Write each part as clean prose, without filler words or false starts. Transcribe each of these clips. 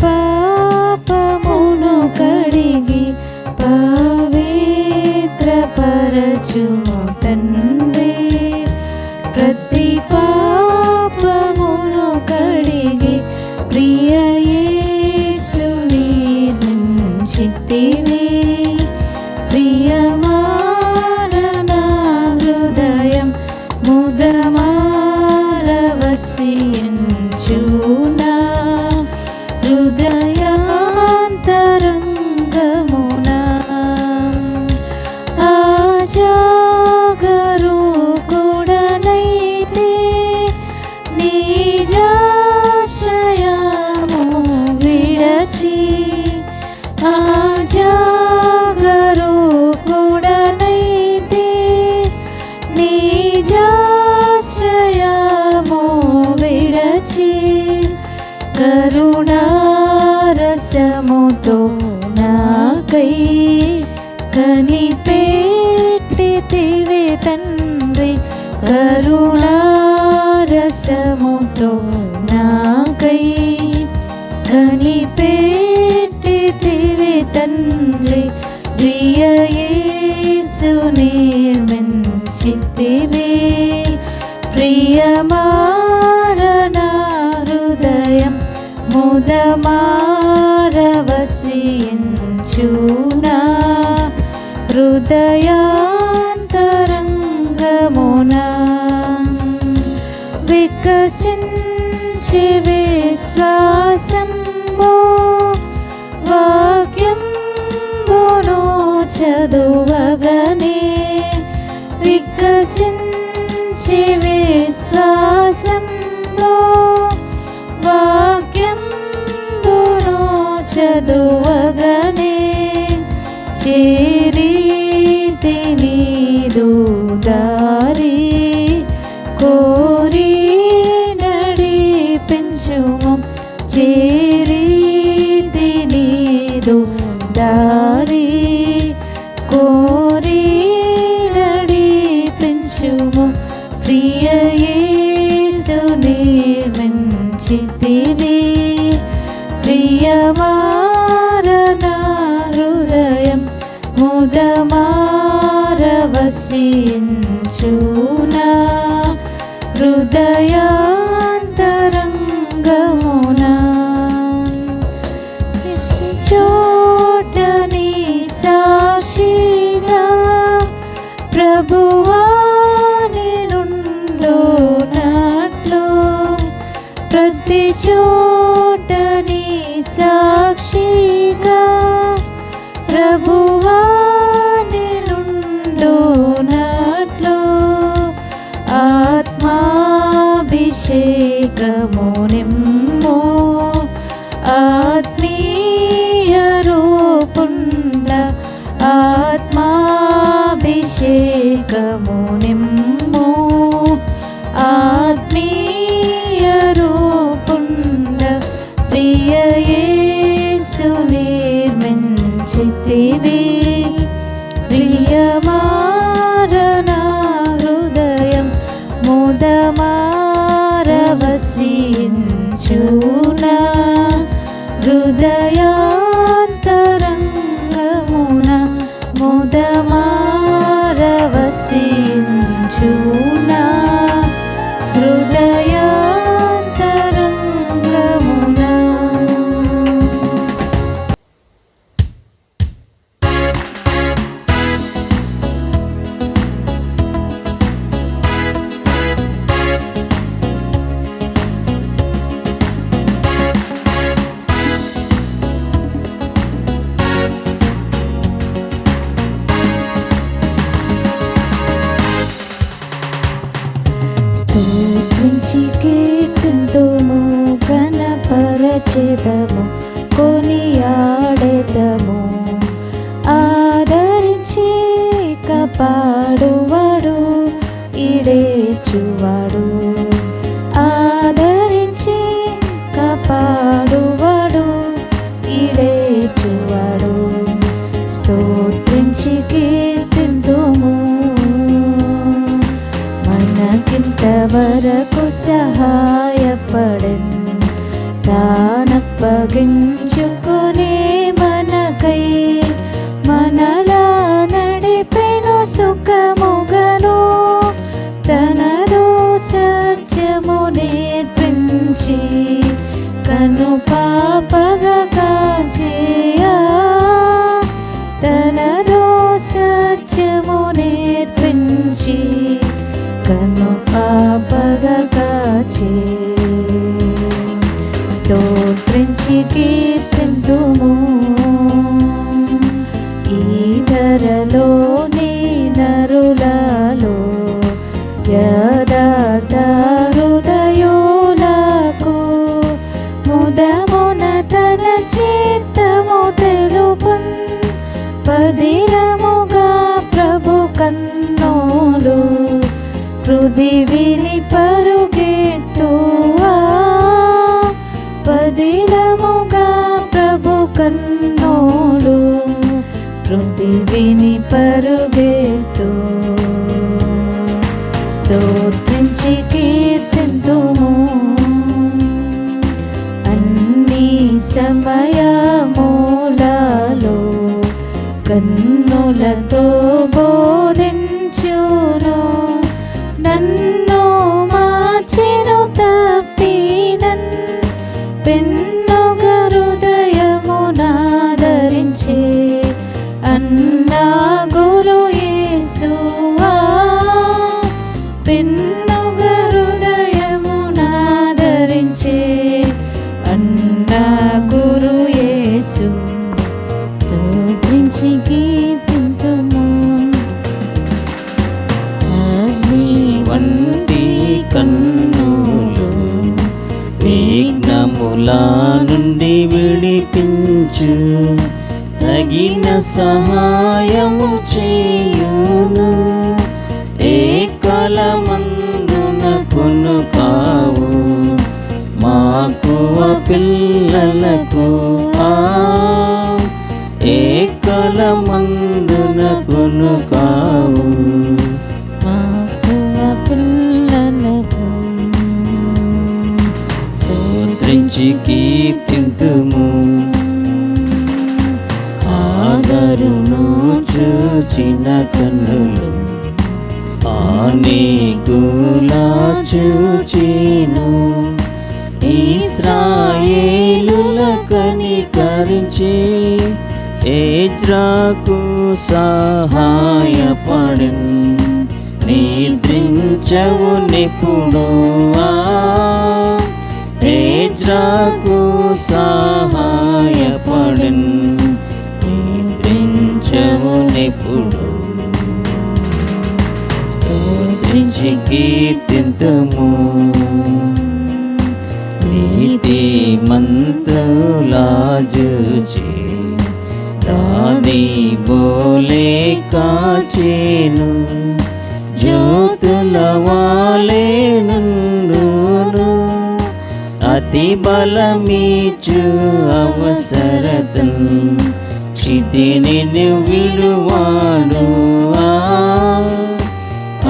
పాపమును కడిగి పవిత్రపరచుము తండ్రి. ప్రతి పాపమును కడిగి ప్రియ యేసుని నిర్మించితివి. ప్రియమైన హృదయం ముదమారవసించునా హృదయాంతరంగమున. అజాగరూకుడనైతే నిజాశ్రయము విడచి, అజాగరూకుడనైతే నిజాశ్రయము విడచి, కరుణారసముతో నాకై కనిపెట్టితివి తండ్రి. కరుణారసముతో నాకై కనిపెట్టితివి తండ్రి. ప్రియ యేసుని నిర్మించితివి. ప్రియమైన హృదయం ముదమారవసించునా హృదయాంతరంగమున. వికసించి విశ్వాసంబు వాక్యంబును చదువగనే. వికసించి విశ్వాసంబు వాక్యంబును చదువగనే. చేరితి నీదు దారి కోరి నడిపించుము. చేరితి నీదు దారి కోరి నడిపించుము. ప్రియ యేసు నిర్మించితివి. ప్రియమైన హృదయం ముదమారవసించునా హృదయాంతరంగమున. చోటని సాక్షిగా ప్రభువా నిన్నుండునట్లు, ప్రతి చోటని సాక్షిగా ప్రభువా నిన్నుండునట్లు, ఆత్మాభిషేకము నిమ్ము. ఆత్మీయ రూపుండ ఆత్మాభిషేకము నిమ్ము. ఆత్మీయ రూపుండ ప్రియ యేసు నిర్మించితివి. ప్రియమైన హృదయం ముదమారవసించునా హృదయాంతరంగమున. ముదమారవసించునా హృదయాంతరంగమున. స్తుతించి కీర్తింతుము, ఘనపరచెదము, కొనియాడెదము. ఆదరించి కాపాడువాడు, ఈడేర్చువాడు. ఆదరించి కాపాడువాడు, ఈడేర్చువాడు. స్తుతించి కీర్తింతుము. మనకింతవరకు సహాయపడెన్, తానప్ప అప్పగించుకునే మనకై మనలా నడిపెను సుఖముగను తనదో సత్యము నేర్పించి కను పాపగా కాచేయా తనదో సత్యము నేర్పించి కను పాపగా కాచే స్తోత్రించి కీర్తింతుము ఈ ధరలోని నరులలో యథార్థ హృదయులకు ముదమున తన చిత్తము తెలుపున్ పదిలముగా ప్రభు కన్నోలు హృది విని పరుగెత్తువా పదిలముగా ప్రభు కన్నోలు హృది విని పరుగెత్తు స్తోత్రించి కీర్తింతుము అన్ని సమయములలో కన్నులతో బోధించును నన్ను మార్చెను తప్పినన్ పెన్నుగ హృదయమునాదరించే అన్నా గురు యేసువా పెన్నుగ హృదయమునాదరించే అన్నా గురు యేసు స్తోత్రించి కీర్తింతుము అగ్ని వంటి కన్నులు విఘ్నముల నుండి విడిపించు తగిన సహాయము చేయును ఏ కాలమందున కొనుకావు మాకువ పిల్లలకు ఏ కాలమందున కొనుకావు మాకువ పిల్లలకు స్తోత్రించి కీర్తింతుము ఆదరును చూచిన కన్నులు అనేకులా చూచిను ఇశ్రాయేలుల కనికరించి ఎజ్రాకు సహాయపడిన్ నిద్రించవు నెప్పుడు ఎజ్రాకు సహాయపడిన్ నిద్రించవు నెప్పుడు స్తోత్రించి కీర్తింతుము నీతిమంతులా జూచి దాని బోలే కాచేను జ్యోతుల వాలే నుండును అతి బలమీచు అవసరతన్ క్షితిని విడువాడు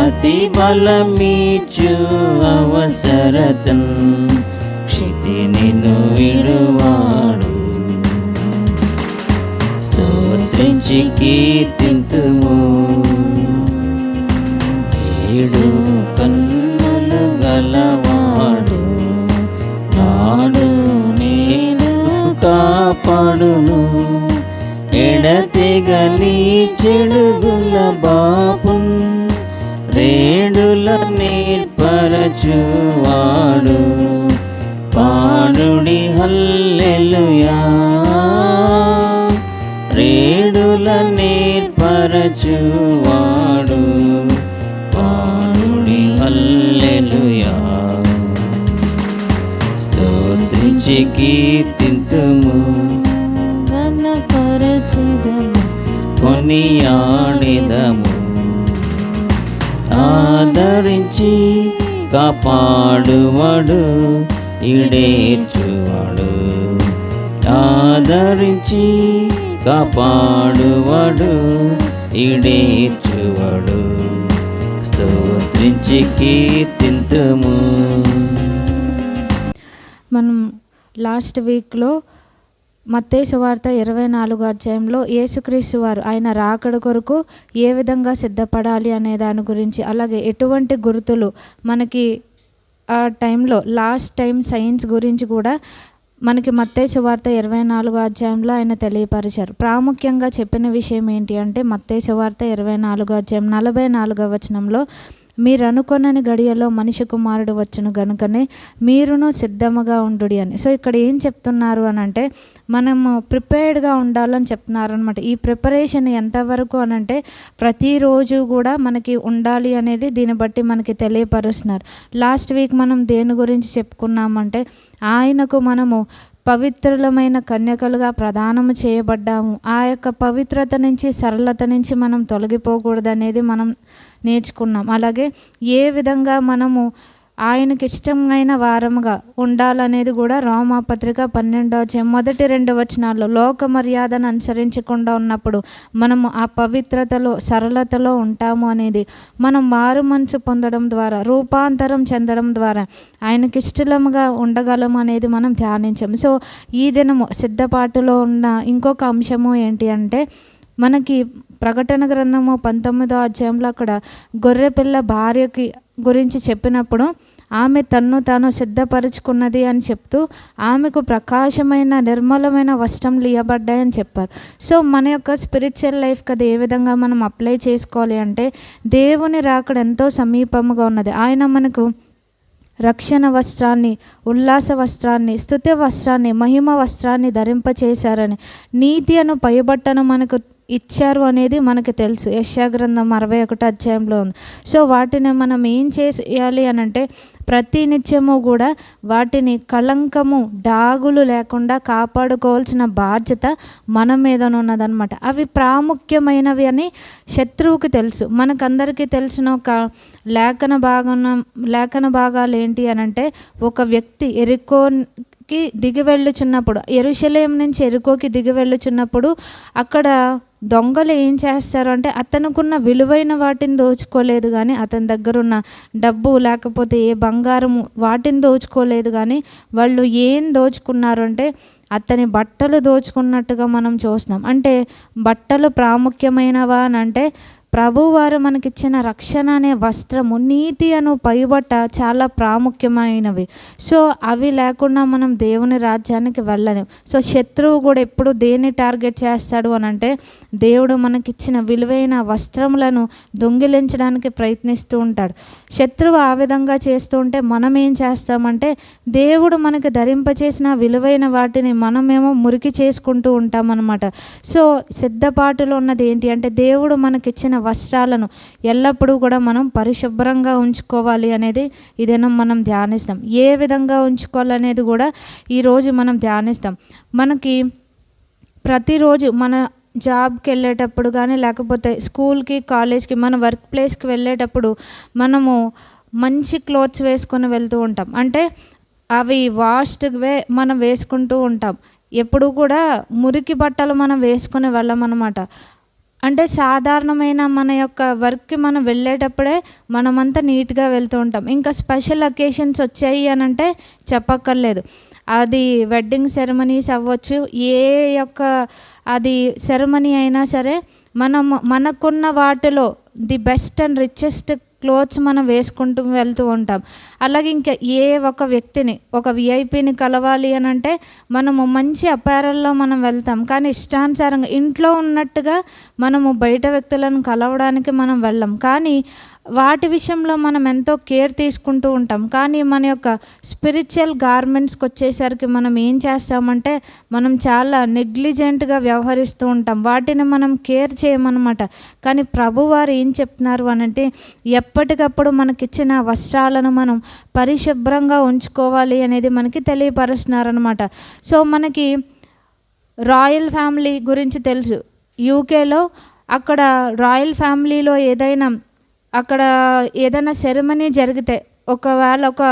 అతి బలమీచు అవసరతన్ క్షితిని విడువాడు స్తోత్రించి కీర్తింతుము ఏడు కన్నులు గలవాడు నాడు నేడు కాపాడును ఎడతెగని చెడుగుల బాపున్ రేడుల నేర్పరచువాడు పాడుడి హల్లెలూయా రేడుల నేర్పరచువాడు పాడుడి హల్లెలూయా స్తోత్రించి కీర్తింతుము ఘనపరచెదము కొనియాడెదము ఆదరించి కాపాడువాడు ఈడేర్చువాడు ఆదరించి కాపాడువాడు ఈడేర్చువాడు స్తోత్రించి కీర్తింతుము. మనం లాస్ట్ వీక్లో మత్తయి సువార్త 24వ అధ్యాయంలో యేసుక్రీస్తు వారు ఆయన రాకడ కొరకు ఏ విధంగా సిద్ధపడాలి అనే దాని గురించి, అలాగే ఎటువంటి గుర్తులు మనకి ఆ టైంలో లాస్ట్ టైం సైన్స్ గురించి కూడా మనకి మత్తయి సువార్త 24వ అధ్యాయంలో ఆయన తెలియపరిచారు. ప్రాముఖ్యంగా చెప్పిన విషయం ఏంటి అంటే మత్తయి సువార్త 24వ అధ్యాయం 44వ వచనంలో, మీరు అనుకొనని గడియలో మనిషి కుమారుడు వచ్చును గనుకనే మీరును సిద్ధముగా ఉండుడి అని. సో ఇక్కడ ఏం చెప్తున్నారు అని అంటే మనము ప్రిపేర్డ్గా ఉండాలని చెప్తున్నారు అనమాట. ఈ ప్రిపరేషన్ ఎంతవరకు అని అంటే ప్రతిరోజు కూడా మనకి ఉండాలి అనేది దీన్ని బట్టి మనకి తెలియపరుస్తున్నారు. లాస్ట్ వీక్ మనం దేని గురించి చెప్పుకున్నామంటే ఆయనకు మనము పవిత్రులమైన కన్యకలుగా ప్రదానము చేయబడ్డాము. ఆ యొక్క పవిత్రత నుంచి సరళత నుంచి మనం తొలగిపోకూడదు అనేది మనం నేర్చుకున్నాం. అలాగే ఏ విధంగా మనము ఆయనకి ఇష్టమైన వారముగా ఉండాలనేది కూడా రోమాపత్రిక 12వ అధ్యాయం మొదటి 2 వచనాల్లో లోక మర్యాదను అనుసరించకుండా ఉన్నప్పుడు మనము ఆ పవిత్రతలో సరళతలో ఉంటాము అనేది, మనం మారు మనసు పొందడం ద్వారా రూపాంతరం చెందడం ద్వారా ఆయనకి ఇష్టముగా ఉండగలము అనేది మనం ధ్యానించాము. సో ఈ దినము సిద్ధపాటులో ఉన్న ఇంకొక అంశము ఏంటి అంటే మనకి ప్రకటన గ్రంథము 19వ అధ్యాయంలో అక్కడ గొర్రెపిల్ల భార్యకి గురించి చెప్పినప్పుడు ఆమె తన్ను తాను సిద్ధపరుచుకున్నది అని చెప్తూ ఆమెకు ప్రకాశమైన నిర్మలమైన వస్త్రములు ఇవ్వబడ్డాయని చెప్పారు. సో మన యొక్క స్పిరిచువల్ లైఫ్కి అది ఏ విధంగా మనం అప్లై చేసుకోవాలి అంటే దేవుని రాకడ ఎంతో సమీపముగా ఉన్నది. ఆయన మనకు రక్షణ వస్త్రాన్ని, ఉల్లాస వస్త్రాన్ని, స్తుతి వస్త్రాన్ని, మహిమ వస్త్రాన్ని ధరింపచేశారని, నీతి అను పైబట్టను మనకు ఇచ్చారు అనేది మనకి తెలుసు. యెషయా గ్రంథం 61వ అధ్యాయంలో ఉంది. సో వాటిని మనం ఏం చేయాలి అని అంటే ప్రతి నిత్యము కూడా వాటిని కళంకము డాగులు లేకుండా కాపాడుకోవాల్సిన బాధ్యత మన మీదనున్నదనమాట. అవి ప్రాముఖ్యమైనవి అని శత్రువుకి తెలుసు. మనకందరికీ తెలిసిన ఒక లేఖన భాగాలు ఏంటి అని అంటే ఒక వ్యక్తి ఎరికోకి దిగి వెళ్ళుచున్నప్పుడు, యెరూషలేము నుంచి ఎరికోకి దిగి వెళ్ళుచున్నప్పుడు అక్కడ దొంగలు ఏం చేస్తారు అంటే అతనుకున్న విలువైన వాటిని దోచుకోలేదు కానీ, అతని దగ్గర ఉన్న డబ్బు లేకపోతే ఏ బంగారము వాటిని దోచుకోలేదు కానీ వాళ్ళు ఏం దోచుకున్నారు అంటే అతని బట్టలు దోచుకున్నట్టుగా మనం చూస్తున్నాం. అంటే బట్టలు ప్రాముఖ్యమైనవా అని అంటే ప్రభువారు మనకిచ్చిన రక్షణ అనే వస్త్రము, నీతి అను పైబట్ట చాలా ప్రాముఖ్యమైనవి. సో అవి లేకుండా మనం దేవుని రాజ్యానికి వెళ్ళలేం. సో శత్రువు కూడా ఎప్పుడు దేన్ని టార్గెట్ చేస్తాడు అని అంటే దేవుడు మనకిచ్చిన విలువైన వస్త్రములను దొంగిలించడానికి ప్రయత్నిస్తూ ఉంటాడు. శత్రువు ఆ విధంగా చేస్తూ ఉంటే మనం ఏం చేస్తామంటే దేవుడు మనకి ధరింపచేసిన విలువైన వాటిని మనమేమో మురికి చేసుకుంటూ ఉంటామన్నమాట. సో సిద్ధపాటులో ఉన్నది ఏంటి అంటే దేవుడు మనకిచ్చిన వస్త్రాలను ఎల్లప్పుడూ కూడా మనం పరిశుభ్రంగా ఉంచుకోవాలి అనేది ఇదేనా మనం ధ్యానిస్తాం. ఏ విధంగా ఉంచుకోవాలనేది కూడా ఈరోజు మనం ధ్యానిస్తాం. మనకి ప్రతిరోజు మన జాబ్కి వెళ్ళేటప్పుడు కానీ లేకపోతే స్కూల్కి, కాలేజ్కి, మన వర్క్ ప్లేస్కి వెళ్ళేటప్పుడు మనము మంచి క్లోత్స్ వేసుకొని వెళ్తూ ఉంటాం. అంటే అవి వాష్డ్వే మనం వేసుకుంటూ ఉంటాం. ఎప్పుడు కూడా మురికి బట్టలు మనం వేసుకొని వెళ్ళమన్నమాట. అంటే సాధారణమైన మన యొక్క వర్క్కి మనం వెళ్ళేటప్పుడే మనమంతా నీట్గా వెళ్తూ ఉంటాం. ఇంకా స్పెషల్ అకేషన్స్ వచ్చాయి అని అంటే చెప్పక్కర్లేదు. అది వెడ్డింగ్ సెరమనీస్ అవ్వచ్చు, ఏ యొక్క అది సెరమనీ అయినా సరే మనకున్న వాటిలో the best and richest clothes మనం వేసుకుంటూ వెళ్తూ ఉంటాం. అలాగే ఇంకా ఏ ఒక వ్యక్తిని, ఒక విఐపిని కలవాలి అని అంటే మనము మంచి అపారల్లో మనం వెళ్తాం. కానీ ఇష్టానుసారంగా ఇంట్లో ఉన్నట్టుగా మనము బయట వ్యక్తులను కలవడానికి మనం వెళ్ళం. కానీ వాటి విషయంలో మనం ఎంతో కేర్ తీసుకుంటూ ఉంటాం. కానీ మన యొక్క స్పిరిచువల్ గార్మెంట్స్కి వచ్చేసరికి మనం ఏం చేస్తామంటే మనం చాలా నెగ్లిజెంట్గా వ్యవహరిస్తూ ఉంటాం. వాటిని మనం కేర్ చేయమన్నమాట. కానీ ప్రభువారు ఏం చెప్తున్నారు అనంటే ఎప్పటికప్పుడు మనకిచ్చిన వస్త్రాలను మనం పరిశుభ్రంగా ఉంచుకోవాలి అనేది మనకి తెలియపరుస్తున్నారనమాట. సో మనకి రాయల్ ఫ్యామిలీ గురించి తెలుసు. యూకేలో అక్కడ రాయల్ ఫ్యామిలీలో ఏదైనా సెరమనీ జరిగితే ఒకవేళ ఒక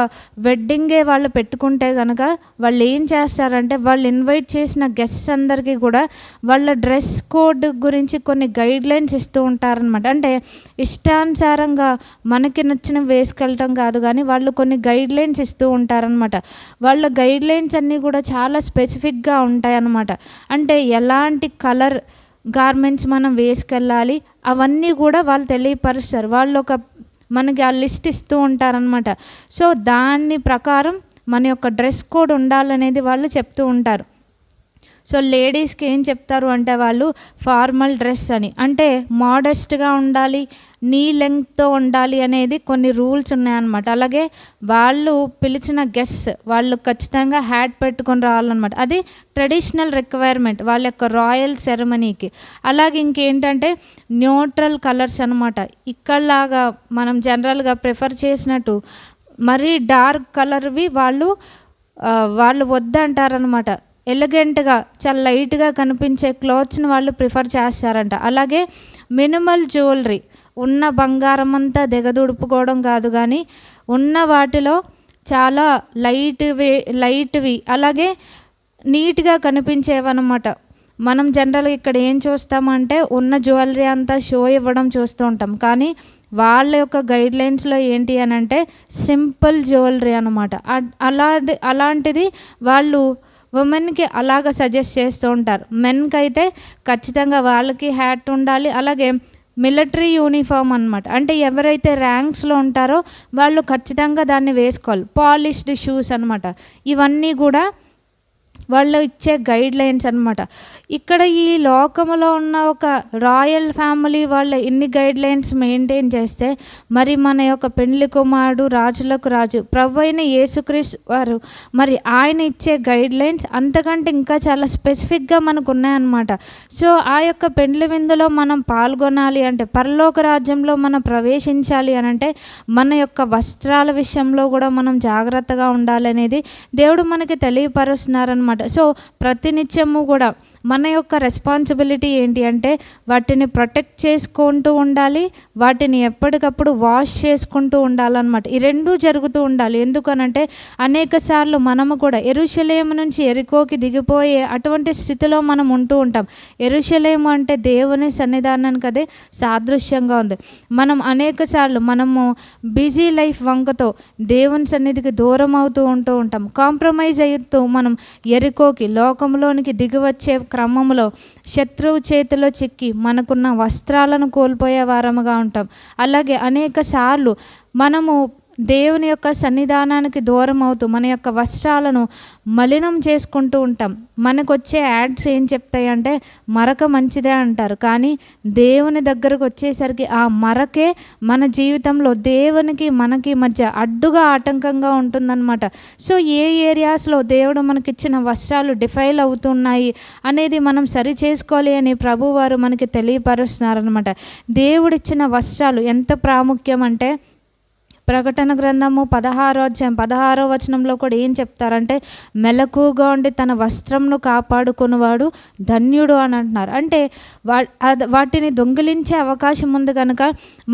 వెడ్డింగే వాళ్ళు పెట్టుకుంటే కనుక వాళ్ళు ఏం చేస్తారంటే వాళ్ళు ఇన్వైట్ చేసిన గెస్ట్స్ అందరికీ కూడా వాళ్ళ డ్రెస్ కోడ్ గురించి కొన్ని గైడ్లైన్స్ ఇస్తూ ఉంటారనమాట. అంటే ఇష్టానుసారంగా మనకి నచ్చిన వేసుకెళ్ళటం కాదు, కానీ వాళ్ళు కొన్ని గైడ్లైన్స్ ఇస్తూ ఉంటారనమాట. వాళ్ళ గైడ్లైన్స్ అన్నీ కూడా చాలా స్పెసిఫిక్గా ఉంటాయన్నమాట. అంటే ఎలాంటి కలర్ గార్మెంట్స్ మనం వేసుకెళ్ళాలి అవన్నీ కూడా వాళ్ళు తెలియపరుస్తారు. వాళ్ళు మనకి ఆ లిస్ట్ ఇస్తూ ఉంటారనమాట. సో దాని ప్రకారం మన యొక్క డ్రెస్ కోడ్ ఉండాలనేది వాళ్ళు చెప్తూ ఉంటారు. సో లేడీస్కి ఏం చెప్తారు అంటే వాళ్ళు ఫార్మల్ డ్రెస్ అని, అంటే మోడెస్ట్గా ఉండాలి, నీ లెంగ్త్తో ఉండాలి అనేది కొన్ని రూల్స్ ఉన్నాయన్నమాట. అలాగే వాళ్ళు పిలిచిన గెస్ట్స్ వాళ్ళు ఖచ్చితంగా హ్యాట్ పెట్టుకొని రావాలన్నమాట. అది ట్రెడిషనల్ రిక్వైర్మెంట్ వాళ్ళ యొక్క రాయల్ సెరమనీకి. అలాగే ఇంకేంటంటే న్యూట్రల్ కలర్స్ అనమాట. ఇక్కడలాగా మనం జనరల్గా ప్రిఫర్ చేసినట్టు మరీ డార్క్ కలర్వి వాళ్ళు వద్దంటారనమాట. ఎలిగెంట్గా చాలా లైట్గా కనిపించే క్లాత్స్ని వాళ్ళు ప్రిఫర్ చేస్తారంట. అలాగే మినిమల్ జ్యువెలరీ, ఉన్న బంగారం అంతా దిగదుడుపుకోవడం కాదు, కానీ ఉన్న వాటిలో చాలా లైట్వి అలాగే నీట్గా కనిపించేవన్నమాట. మనం జనరల్గా ఇక్కడ ఏం చూస్తామంటే ఉన్న జ్యువెలరీ అంతా షో ఇవ్వడం చూస్తూ ఉంటాం, కానీ వాళ్ళ యొక్క గైడ్లైన్స్లో ఏంటి అని అంటే సింపుల్ జ్యువెలరీ అనమాట. అలాంటిది వాళ్ళు ఉమెన్కి అలాగ సజెస్ట్ చేస్తూ ఉంటారు. మెన్కి అయితే ఖచ్చితంగా వాళ్ళకి హ్యాట్ ఉండాలి, అలాగే మిలిటరీ యూనిఫామ్ అనమాట. అంటే ఎవరైతే ర్యాంక్స్లో ఉంటారో వాళ్ళు ఖచ్చితంగా దాన్ని వేసుకోవాలి. పాలిష్డ్ షూస్ అనమాట. ఇవన్నీ కూడా వాళ్ళు ఇచ్చే గైడ్లైన్స్ అనమాట. ఇక్కడ ఈ లోకములో ఉన్న ఒక రాయల్ ఫ్యామిలీ వాళ్ళు ఇన్ని గైడ్లైన్స్ మెయింటైన్ చేస్తే మరి మన యొక్క పెండ్లి కుమారుడు రాజులకు రాజు ప్రభు అయిన యేసుక్రీస్తు వారు మరి ఆయన ఇచ్చే గైడ్లైన్స్ అంతకంటే ఇంకా చాలా స్పెసిఫిక్గా మనకు ఉన్నాయన్నమాట. సో ఆ యొక్క పెండ్లి విందులో మనం పాల్గొనాలి అంటే, పరలోక రాజ్యంలో మనం ప్రవేశించాలి అని అంటే మన యొక్క వస్త్రాల విషయంలో కూడా మనం జాగ్రత్తగా ఉండాలనేది దేవుడు మనకి తెలియపరుస్తున్నారనమాట. సో ప్రతినిత్యము కూడా మన యొక్క రెస్పాన్సిబిలిటీ ఏంటి అంటే వాటిని ప్రొటెక్ట్ చేసుకుంటూ ఉండాలి, వాటిని ఎప్పటికప్పుడు వాష్ చేసుకుంటూ ఉండాలన్నమాట. ఈ రెండూ జరుగుతూ ఉండాలి. ఎందుకనంటే అనేక సార్లు మనము కూడా యెరూషలేము నుంచి యెరికోకి దిగిపోయే అటువంటి స్థితిలో మనం ఉంటూ ఉంటాం. యెరూషలేము అంటే దేవుని సన్నిధానానికి అదే సాదృశ్యంగా ఉంది. మనం అనేక సార్లు మనము బిజీ లైఫ్ వంకతో దేవుని సన్నిధికి దూరం అవుతూ ఉంటాం. కాంప్రమైజ్ అవుతూ మనం యెరికోకి లోకంలోనికి దిగివచ్చే క్రమంలో శత్రువు చేతిలో చిక్కి మనకున్న వస్త్రాలను కోల్పోయే వారముగా ఉంటాం. అలాగే అనేక సార్లు మనము దేవుని యొక్క సన్నిధానానికి దూరం అవుతూ మన యొక్క వస్త్రాలను మలినం చేసుకుంటూ ఉంటాం. మనకు వచ్చే యాడ్స్ ఏం చెప్తాయి అంటే మరక మంచిదే అంటారు, కానీ దేవుని దగ్గరకు వచ్చేసరికి ఆ మరకే మన జీవితంలో దేవునికి మనకి మధ్య అడ్డుగా ఆటంకంగా ఉంటుందన్నమాట. సో ఏ ఏరియాస్లో దేవుడు మనకిచ్చిన వస్త్రాలు డిఫైల్ అవుతున్నాయి అనేది మనం సరి చేసుకోవాలి అని ప్రభువారు మనకి తెలియపరుస్తున్నారనమాట. దేవుడిచ్చిన వస్త్రాలు ఎంత ప్రాముఖ్యం అంటే ప్రకటన గ్రంథము 16వ వచనంలో కూడా ఏం చెప్తారంటే మెలకుగా ఉండి తన వస్త్రంను కాపాడుకునేవాడు ధన్యుడు అని అంటున్నారు. అంటే వాటిని దొంగిలించే అవకాశం ఉంది కనుక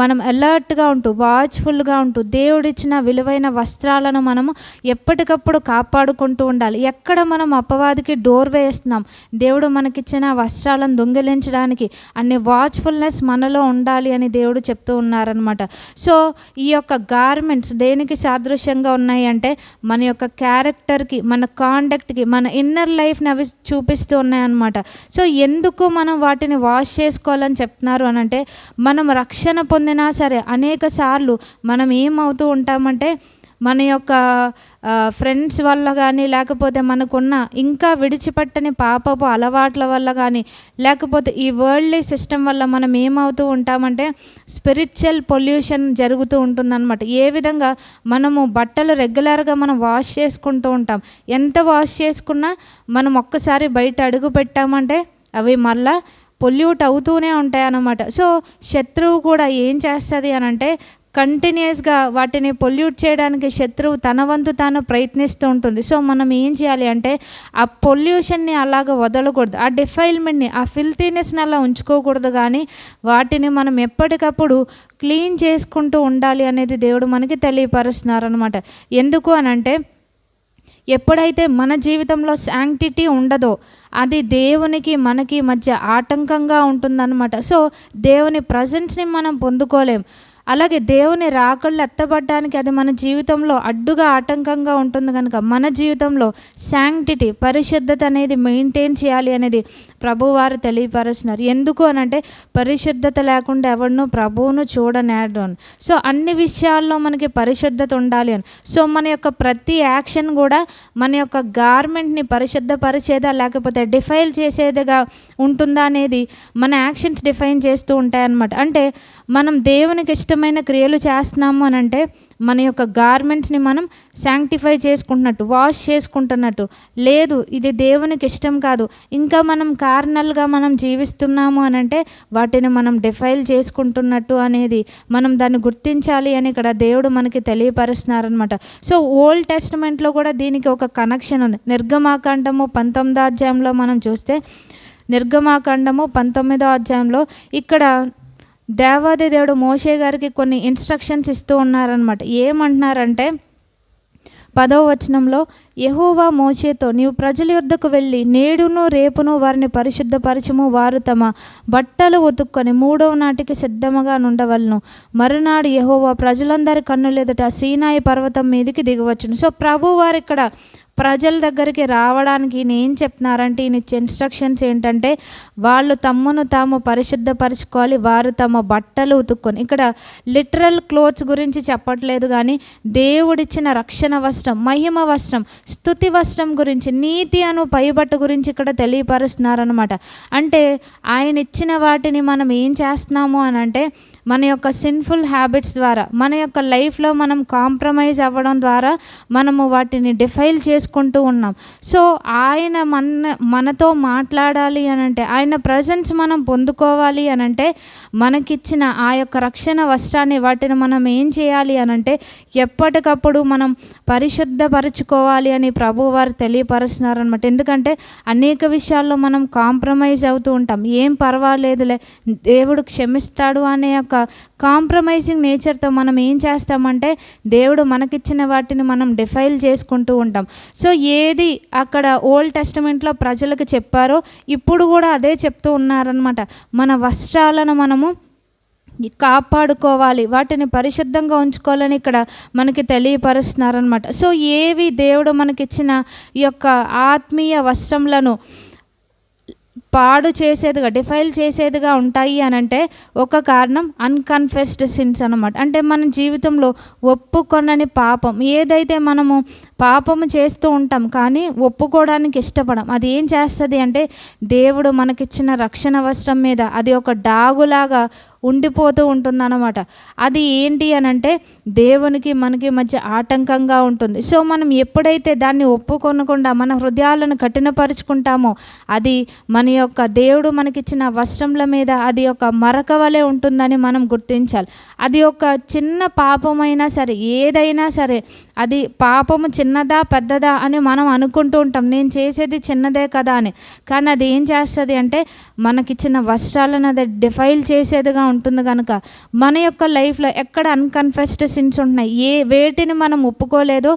మనం అలర్ట్గా ఉంటూ వాచ్ఫుల్గా ఉంటూ దేవుడిచ్చిన విలువైన వస్త్రాలను మనము ఎప్పటికప్పుడు కాపాడుకుంటూ ఉండాలి. ఎక్కడ మనం అపవాదికి డోర్ వేస్తున్నాం, దేవుడు మనకిచ్చిన వస్త్రాలను దొంగిలించడానికి అన్ని వాచ్ఫుల్నెస్ మనలో ఉండాలి అని దేవుడు చెప్తూ ఉన్నారనమాట. సో ఈ యొక్క గార్మెంట్స్ దేనికి సాదృశ్యంగా ఉన్నాయి అంటే మన యొక్క క్యారెక్టర్కి, మన కాండక్ట్కి, మన ఇన్నర్ లైఫ్ని అవి చూపిస్తూ ఉన్నాయన్నమాట. సో ఎందుకు మనం వాటిని వాష్ చేసుకోవాలని చెప్తున్నారు అని అంటే మనం రక్షణ పొందినా సరే అనేక సార్లు మనం ఏమవుతూ ఉంటామంటే మన యొక్క ఫ్రెండ్స్ వల్ల కానీ లేకపోతే మనకున్న ఇంకా విడిచిపెట్టని పాపపు అలవాట్ల వల్ల కానీ లేకపోతే ఈ వరల్డ్లీ సిస్టమ్ వల్ల మనం ఏమవుతూ ఉంటామంటే స్పిరిచువల్ పొల్యూషన్ జరుగుతూ ఉంటుందన్నమాట. ఏ విధంగా మనము బట్టలు రెగ్యులర్గా మనం వాష్ చేసుకుంటూ ఉంటాం, ఎంత వాష్ చేసుకున్నా మనం ఒక్కసారి బయట అడుగు పెట్టామంటే అవి మళ్ళా పొల్యూట్ అవుతూనే ఉంటాయి అన్నమాట. సో శత్రువు కూడా ఏం చేస్తుంది అని అంటే కంటిన్యూస్గా వాటిని పొల్యూట్ చేయడానికి శత్రువు తన వంతు తాను ప్రయత్నిస్తూ ఉంటుంది. సో మనం ఏం చేయాలి అంటే ఆ పొల్యూషన్ని అలాగ వదలకూడదు, ఆ డిఫైల్మెంట్ని, ఆ ఫిల్తీనెస్ని అలా ఉంచుకోకూడదు, కానీ వాటిని మనం ఎప్పటికప్పుడు క్లీన్ చేసుకుంటూ ఉండాలి అనేది దేవుడు మనకి తెలియపరుస్తున్నారనమాట. ఎందుకు అనంటే ఎప్పుడైతే మన జీవితంలో శాంక్టిటీ ఉండదో అది దేవునికి మనకి మధ్య ఆటంకంగా ఉంటుందన్నమాట. సో దేవుని ప్రజెన్స్ని మనం పొందుకోలేం. అలాగే దేవుని రాకళ్ళు ఎత్తబడడానికి అది మన జీవితంలో అడ్డుగా ఆటంకంగా ఉంటుంది కనుక మన జీవితంలో శాంక్టిటీ, పరిశుద్ధత అనేది మెయింటైన్ చేయాలి అనేది ప్రభువారు తెలియపరుస్తున్నారు. ఎందుకు అనంటే పరిశుద్ధత లేకుండా ఎవరినూ ప్రభువును చూడనేడు అని. సో అన్ని విషయాల్లో మనకి పరిశుద్ధత ఉండాలి అని. సో మన యొక్క ప్రతి యాక్షన్ కూడా మన యొక్క గార్మెంట్ని పరిశుద్ధపరిచేదా లేకపోతే డిఫైల్ చేసేదిగా ఉంటుందా అనేది మన యాక్షన్స్ డిఫైన్ చేస్తూ ఉంటాయన్నమాట. అంటే మనం దేవునికి ఇష్టమైన క్రియలు చేస్తున్నాము అని అంటే మన యొక్క గార్మెంట్స్ని మనం శాంక్టిఫై చేసుకుంటున్నట్టు, వాష్ చేసుకుంటున్నట్టు. లేదు ఇది దేవునికి ఇష్టం కాదు, ఇంకా మనం కార్నల్గా మనం జీవిస్తున్నాము అని అంటే వాటిని మనం డిఫైల్ చేసుకుంటున్నట్టు అనేది మనం దాన్ని గుర్తించాలి అని ఇక్కడ దేవుడు మనకి తెలియపరుస్తున్నారనమాట. సో ఓల్డ్ టెస్టమెంట్లో కూడా దీనికి ఒక కనెక్షన్ ఉంది. నిర్గమాకాండము 19వ అధ్యాయంలో మనం చూస్తే నిర్గమాకాండము 19వ అధ్యాయంలో ఇక్కడ దేవాది దేవుడు మోషే గారికి కొన్ని ఇన్స్ట్రక్షన్స్ ఇస్తూ ఉన్నారనమాట. ఏమంటున్నారంటే 10వ వచనంలో యెహోవా మోషేతో నీవు ప్రజల యొద్దకు వెళ్ళి నేడును రేపును వారిని పరిశుద్ధపరచుము, వారు తమ బట్టలు ఉతుక్కొని 3వ నాటికి సిద్ధముగా నుండవలను. మరునాడు యెహోవా ప్రజలందరి కన్నులెదుట సీనాయి పర్వతం మీదకి దిగవచ్చును. సో ప్రభు వారు ఇక్కడ ప్రజల దగ్గరికి రావడానికి ఈయన ఏం చెప్తున్నారంటే ఈయన ఇచ్చే ఇన్స్ట్రక్షన్స్ ఏంటంటే వాళ్ళు తమను తాము పరిశుద్ధపరచుకోవాలి, వారు తమ బట్టలు ఉతుక్కొని. ఇక్కడ లిటరల్ క్లోత్స్ గురించి చెప్పట్లేదు, కానీ దేవుడిచ్చిన రక్షణ వస్త్రం, మహిమ వస్త్రం, స్తుతి వస్త్రం గురించి, నీతి అను పైబట్టు గురించి ఇక్కడ తెలియపరుస్తున్నారనమాట. అంటే ఆయన ఇచ్చిన వాటిని మనం ఏం చేస్తున్నాము అని అంటే మన యొక్క సిన్ఫుల్ హ్యాబిట్స్ ద్వారా, మన యొక్క లైఫ్లో మనం కాంప్రమైజ్ అవ్వడం ద్వారా మనము వాటిని డిఫైల్ చేసుకుంటూ ఉన్నాం. సో ఆయన మనతో మాట్లాడాలి అని అంటే, ఆయన ప్రజెన్స్ మనం పొందుకోవాలి అని అంటే మనకిచ్చిన ఆ యొక్క రక్షణ వస్త్రాన్ని, వాటిని మనం ఏం చేయాలి అని అంటే ఎప్పటికప్పుడు మనం పరిశుద్ధపరచుకోవాలి అని ప్రభువారు తెలియపరుస్తున్నారనమాట. ఎందుకంటే అనేక విషయాల్లో మనం కాంప్రమైజ్ అవుతూ ఉంటాం. ఏం పర్వాలేదులే, దేవుడు క్షమిస్తాడు అనే యొక్క కాంప్రమైజింగ్ నేచర్తో మనం ఏం చేస్తామంటే దేవుడు మనకిచ్చిన వాటిని మనం డిఫైల్ చేసుకుంటూ ఉంటాం. సో ఏది అక్కడ ఓల్డ్ టెస్టమెంట్లో ప్రజలకు చెప్పారో ఇప్పుడు కూడా అదే చెప్తూ ఉన్నారనమాట. మన వస్త్రాలను మనము కాపాడుకోవాలి, వాటిని పరిశుద్ధంగా ఉంచుకోవాలని ఇక్కడ మనకి తెలియపరుస్తున్నారనమాట. సో ఏవి దేవుడు మనకిచ్చిన ఈ యొక్క ఆత్మీయ వస్త్రములను పాడు చేసేదిగా, డిఫైల్ చేసేదిగా ఉంటాయి అని అంటే ఒక కారణం అన్కన్ఫెస్డ్ సిన్స్ అనమాట. అంటే మన జీవితంలో ఒప్పుకొనని పాపం, ఏదైతే మనము పాపము చేస్తూ ఉంటాం కానీ ఒప్పుకోవడానికి ఇష్టపడం, అది ఏం చేస్తుంది అంటే దేవుడు మనకిచ్చిన రక్షణ వస్త్రం మీద అది ఒక డాగులాగా ఉండిపోతూ ఉంటుందన్నమాట. అది ఏంటి అని అంటే దేవునికి మనకి మధ్య ఆటంకంగా ఉంటుంది. సో మనం ఎప్పుడైతే దాన్ని ఒప్పుకొనకుండా మన హృదయాలను కఠినపరుచుకుంటామో అది మన యొక్క దేవుడు మనకిచ్చిన వస్త్రముల మీద అది ఒక మరక వలె ఉంటుందని మనం గుర్తించాలి. అది ఒక చిన్న పాపమైనా సరే, ఏదైనా సరే, అది పాపము చిన్నదా పెద్దదా అని మనం అనుకుంటూ ఉంటాం, నేను చేసేది చిన్నదే కదా అని. కానీ అది ఏం చేస్తుంది అంటే మనకిచ్చిన వస్త్రాలను అది డిఫైల్ చేసేదిగా ఉంటుంది. కనుక మన యొక్క లైఫ్లో ఎక్కడ అన్కన్ఫెస్డ్ సిన్స్ ఉంటున్నాయి, వేటిని మనం ఒప్పుకోలేదో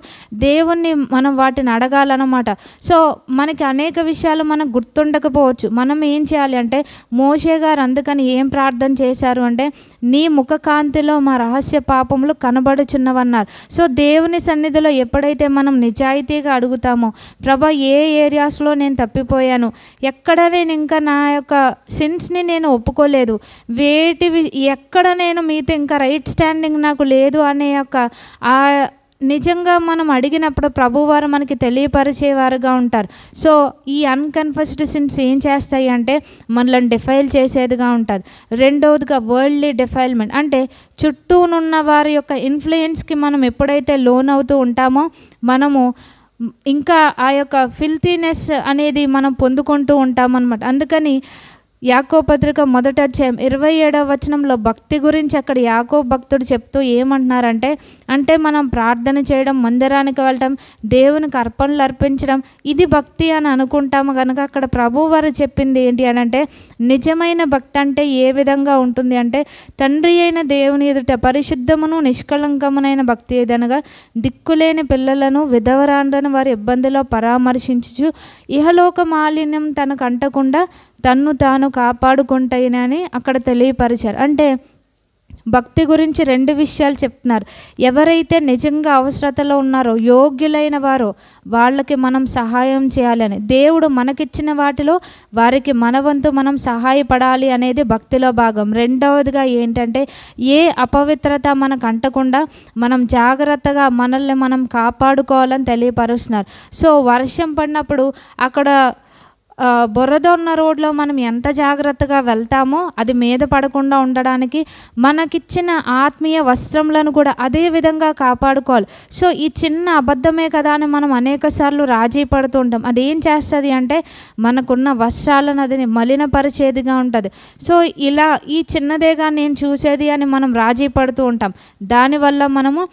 దేవుణ్ణి మనం వాటిని అడగాలన్నమాట. సో మనకి అనేక విషయాలు మనకు గుర్తుండకపోవచ్చు. మనం ఏం చేయాలి అంటే మోషే గారు అందుకని ఏం ప్రార్థన చేశారు అంటే నీ ముఖకాంతిలో మా రహస్య పాపములు కనబడుచున్నవన్నారు. సో దేవుని సన్నిధిలో ఎప్పుడైతే మనం నిజాయితీగా అడుగుతామో, ప్రభా ఏ ఏరియాస్లో నేను తప్పిపోయాను, ఎక్కడ నేను ఇంకా నా యొక్క సిన్స్ని నేను ఒప్పుకోలేదు, ఎక్కడ నేను మీతో ఇంకా రైట్ స్టాండింగ్ నాకు లేదు అనే యొక్క ఆ నిజంగా మనం అడిగినప్పుడు ప్రభువారు మనకి తెలియపరిచేవారుగా ఉంటారు. సో ఈ అన్కన్ఫెస్డ్ సిన్స్ ఏం చేస్తాయి అంటే మనల్ని డిఫైల్ చేసేదిగా ఉంటుంది. రెండవదిగా వరల్డ్లీ డిఫైల్మెంట్, అంటే చుట్టూనున్న వారి యొక్క ఇన్ఫ్లుయెన్స్కి మనం ఎప్పుడైతే లోన్ అవుతూ ఉంటామో మనము ఇంకా ఆ యొక్క ఫిల్తీనెస్ అనేది మనం పొందుకుంటూ ఉంటామన్నమాట. అందుకని యాకోబు పత్రిక 1వ అధ్యాయం 27వ వచనంలో భక్తి గురించి అక్కడ యాకోబు భక్తుడు చెప్తూ ఏమంటున్నారంటే, అంటే మనం ప్రార్థన చేయడం, మందిరానికి వెళ్ళటం, దేవునికి అర్పణలు అర్పించడం ఇది భక్తి అని అనుకుంటాము కనుక అక్కడ ప్రభువు వారు చెప్పింది ఏంటి అని అంటే, నిజమైన భక్తి అంటే ఏ విధంగా ఉంటుంది అంటే, తండ్రి అయిన దేవుని ఎదుట పరిశుద్ధమును నిష్కళంకమునైన భక్తి ఏదనగా దిక్కులేని పిల్లలను విధవరాండ్రను వారి ఇబ్బందిలో పరామర్శించుచు ఇహలోక మాలిన్యం తనకు అంటకుండా తన్ను తాను కాపాడుకుంటాయని అక్కడ తెలియపరిచారు. అంటే భక్తి గురించి 2 విషయాలు చెప్తున్నారు. ఎవరైతే నిజంగా అవసరతలో ఉన్నారో, యోగ్యులైన వారో వాళ్ళకి మనం సహాయం చేయాలని, దేవుడు మనకిచ్చిన వాటిలో వారికి మన వంతు మనం సహాయపడాలి అనేది భక్తిలో భాగం. రెండవదిగా ఏంటంటే, ఏ అపవిత్రత మనకు అంటకుండా మనం జాగ్రత్తగా మనల్ని మనం కాపాడుకోవాలని తెలియపరుస్తున్నారు. సో వర్షం పడినప్పుడు అక్కడ బురద ఉన్న రోడ్లో మనం ఎంత జాగ్రత్తగా వెళ్తామో అది మీద పడకుండా ఉండడానికి మనకిచ్చిన ఆత్మీయ వస్త్రములను కూడా అదే విధంగా కాపాడుకోవాలి. సో ఈ చిన్న అబద్ధమే కదా అని మనం అనేక సార్లు రాజీ పడుతూ ఉంటాం. అది ఏం చేస్తుంది అంటే మనకున్న వస్త్రాలను అది మలినపరిచేదిగా ఉంటుంది. సో ఇలా ఈ చిన్నదేగా నేను చూసేది అని మనం రాజీ పడుతూ ఉంటాం. దానివల్ల మనము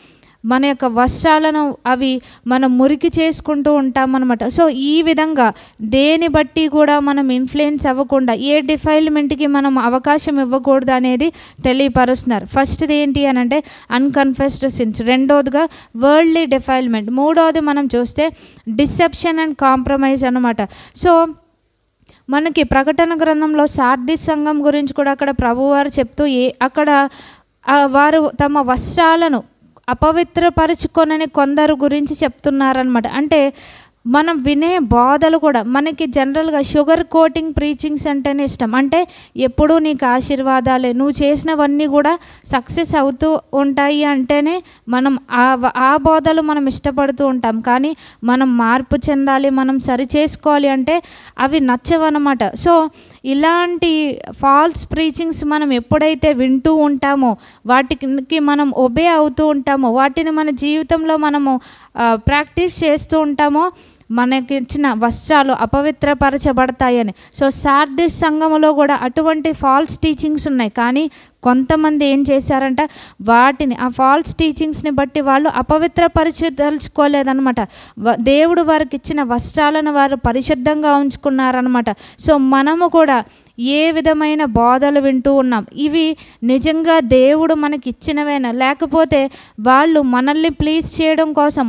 మన యొక్క వస్త్రాలను అవి మనం మురికి చేసుకుంటూ ఉంటామన్నమాట. సో ఈ విధంగా దేని బట్టి కూడా మనం ఇన్ఫ్లుయెన్స్ అవ్వకుండా, ఏ డిఫైల్మెంట్కి మనం అవకాశం ఇవ్వకూడదు అనేది తెలియపరుస్తున్నారు. ఫస్ట్ది ఏంటి అని అంటే అన్కన్ఫెస్డ్ సిన్స్, రెండోదిగా వరల్డ్లీ డిఫైల్మెంట్, మూడోది మనం చూస్తే డిసెప్షన్ అండ్ కాంప్రమైజ్ అన్నమాట. సో మనకి ప్రకటన గ్రంథంలో సార్దీస్ సంఘం గురించి కూడా అక్కడ ప్రభువారు చెప్తూ అక్కడ వారు తమ వస్త్రాలను అపవిత్రపరుచుకొనని కొందరు గురించి చెప్తున్నారనమాట. అంటే మనం వినే బోధలు కూడా మనకి జనరల్గా షుగర్ కోటింగ్ ప్రీచింగ్స్ అంటేనే ఇష్టం. అంటే ఎప్పుడూ నీకు ఆశీర్వాదాలే, నువ్వు చేసినవన్నీ కూడా సక్సెస్ అవుతూ ఉంటాయి అంటేనే మనం ఆ బోధలు మనం ఇష్టపడుతూ ఉంటాం. కానీ మనం మార్పు చెందాలి, మనం సరి చేసుకోవాలి అంటే అవి నచ్చవన్నమాట. సో ఇలాంటి ఫాల్స్ ప్రీచింగ్స్ మనం ఎప్పుడైతే వింటూ ఉంటామో, వాటికి మనం ఒబే అవుతూ ఉంటామో, వాటిని మన జీవితంలో మనము ప్రాక్టీస్ చేస్తూ ఉంటామో, మనకి ఇచ్చిన వస్త్రాలు అపవిత్రపరచబడతాయని. సో సార్దీస్ సంఘములో కూడా అటువంటి ఫాల్స్ టీచింగ్స్ ఉన్నాయి. కానీ కొంతమంది ఏం చేశారంట, వాటిని ఆ ఫాల్స్ టీచింగ్స్ని బట్టి వాళ్ళు అపవిత్రపరచదలుచుకోలేదన్నమాట. దేవుడు వారికి ఇచ్చిన వస్త్రాలను వారు పరిశుద్ధంగా ఉంచుకున్నారనమాట. సో మనము కూడా ఏ విధమైన బోధలు వింటూ ఉన్నాం, ఇవి నిజంగా దేవుడు మనకి ఇచ్చినవేనా, లేకపోతే వాళ్ళు మనల్ని ప్లీజ్ చేయడం కోసం,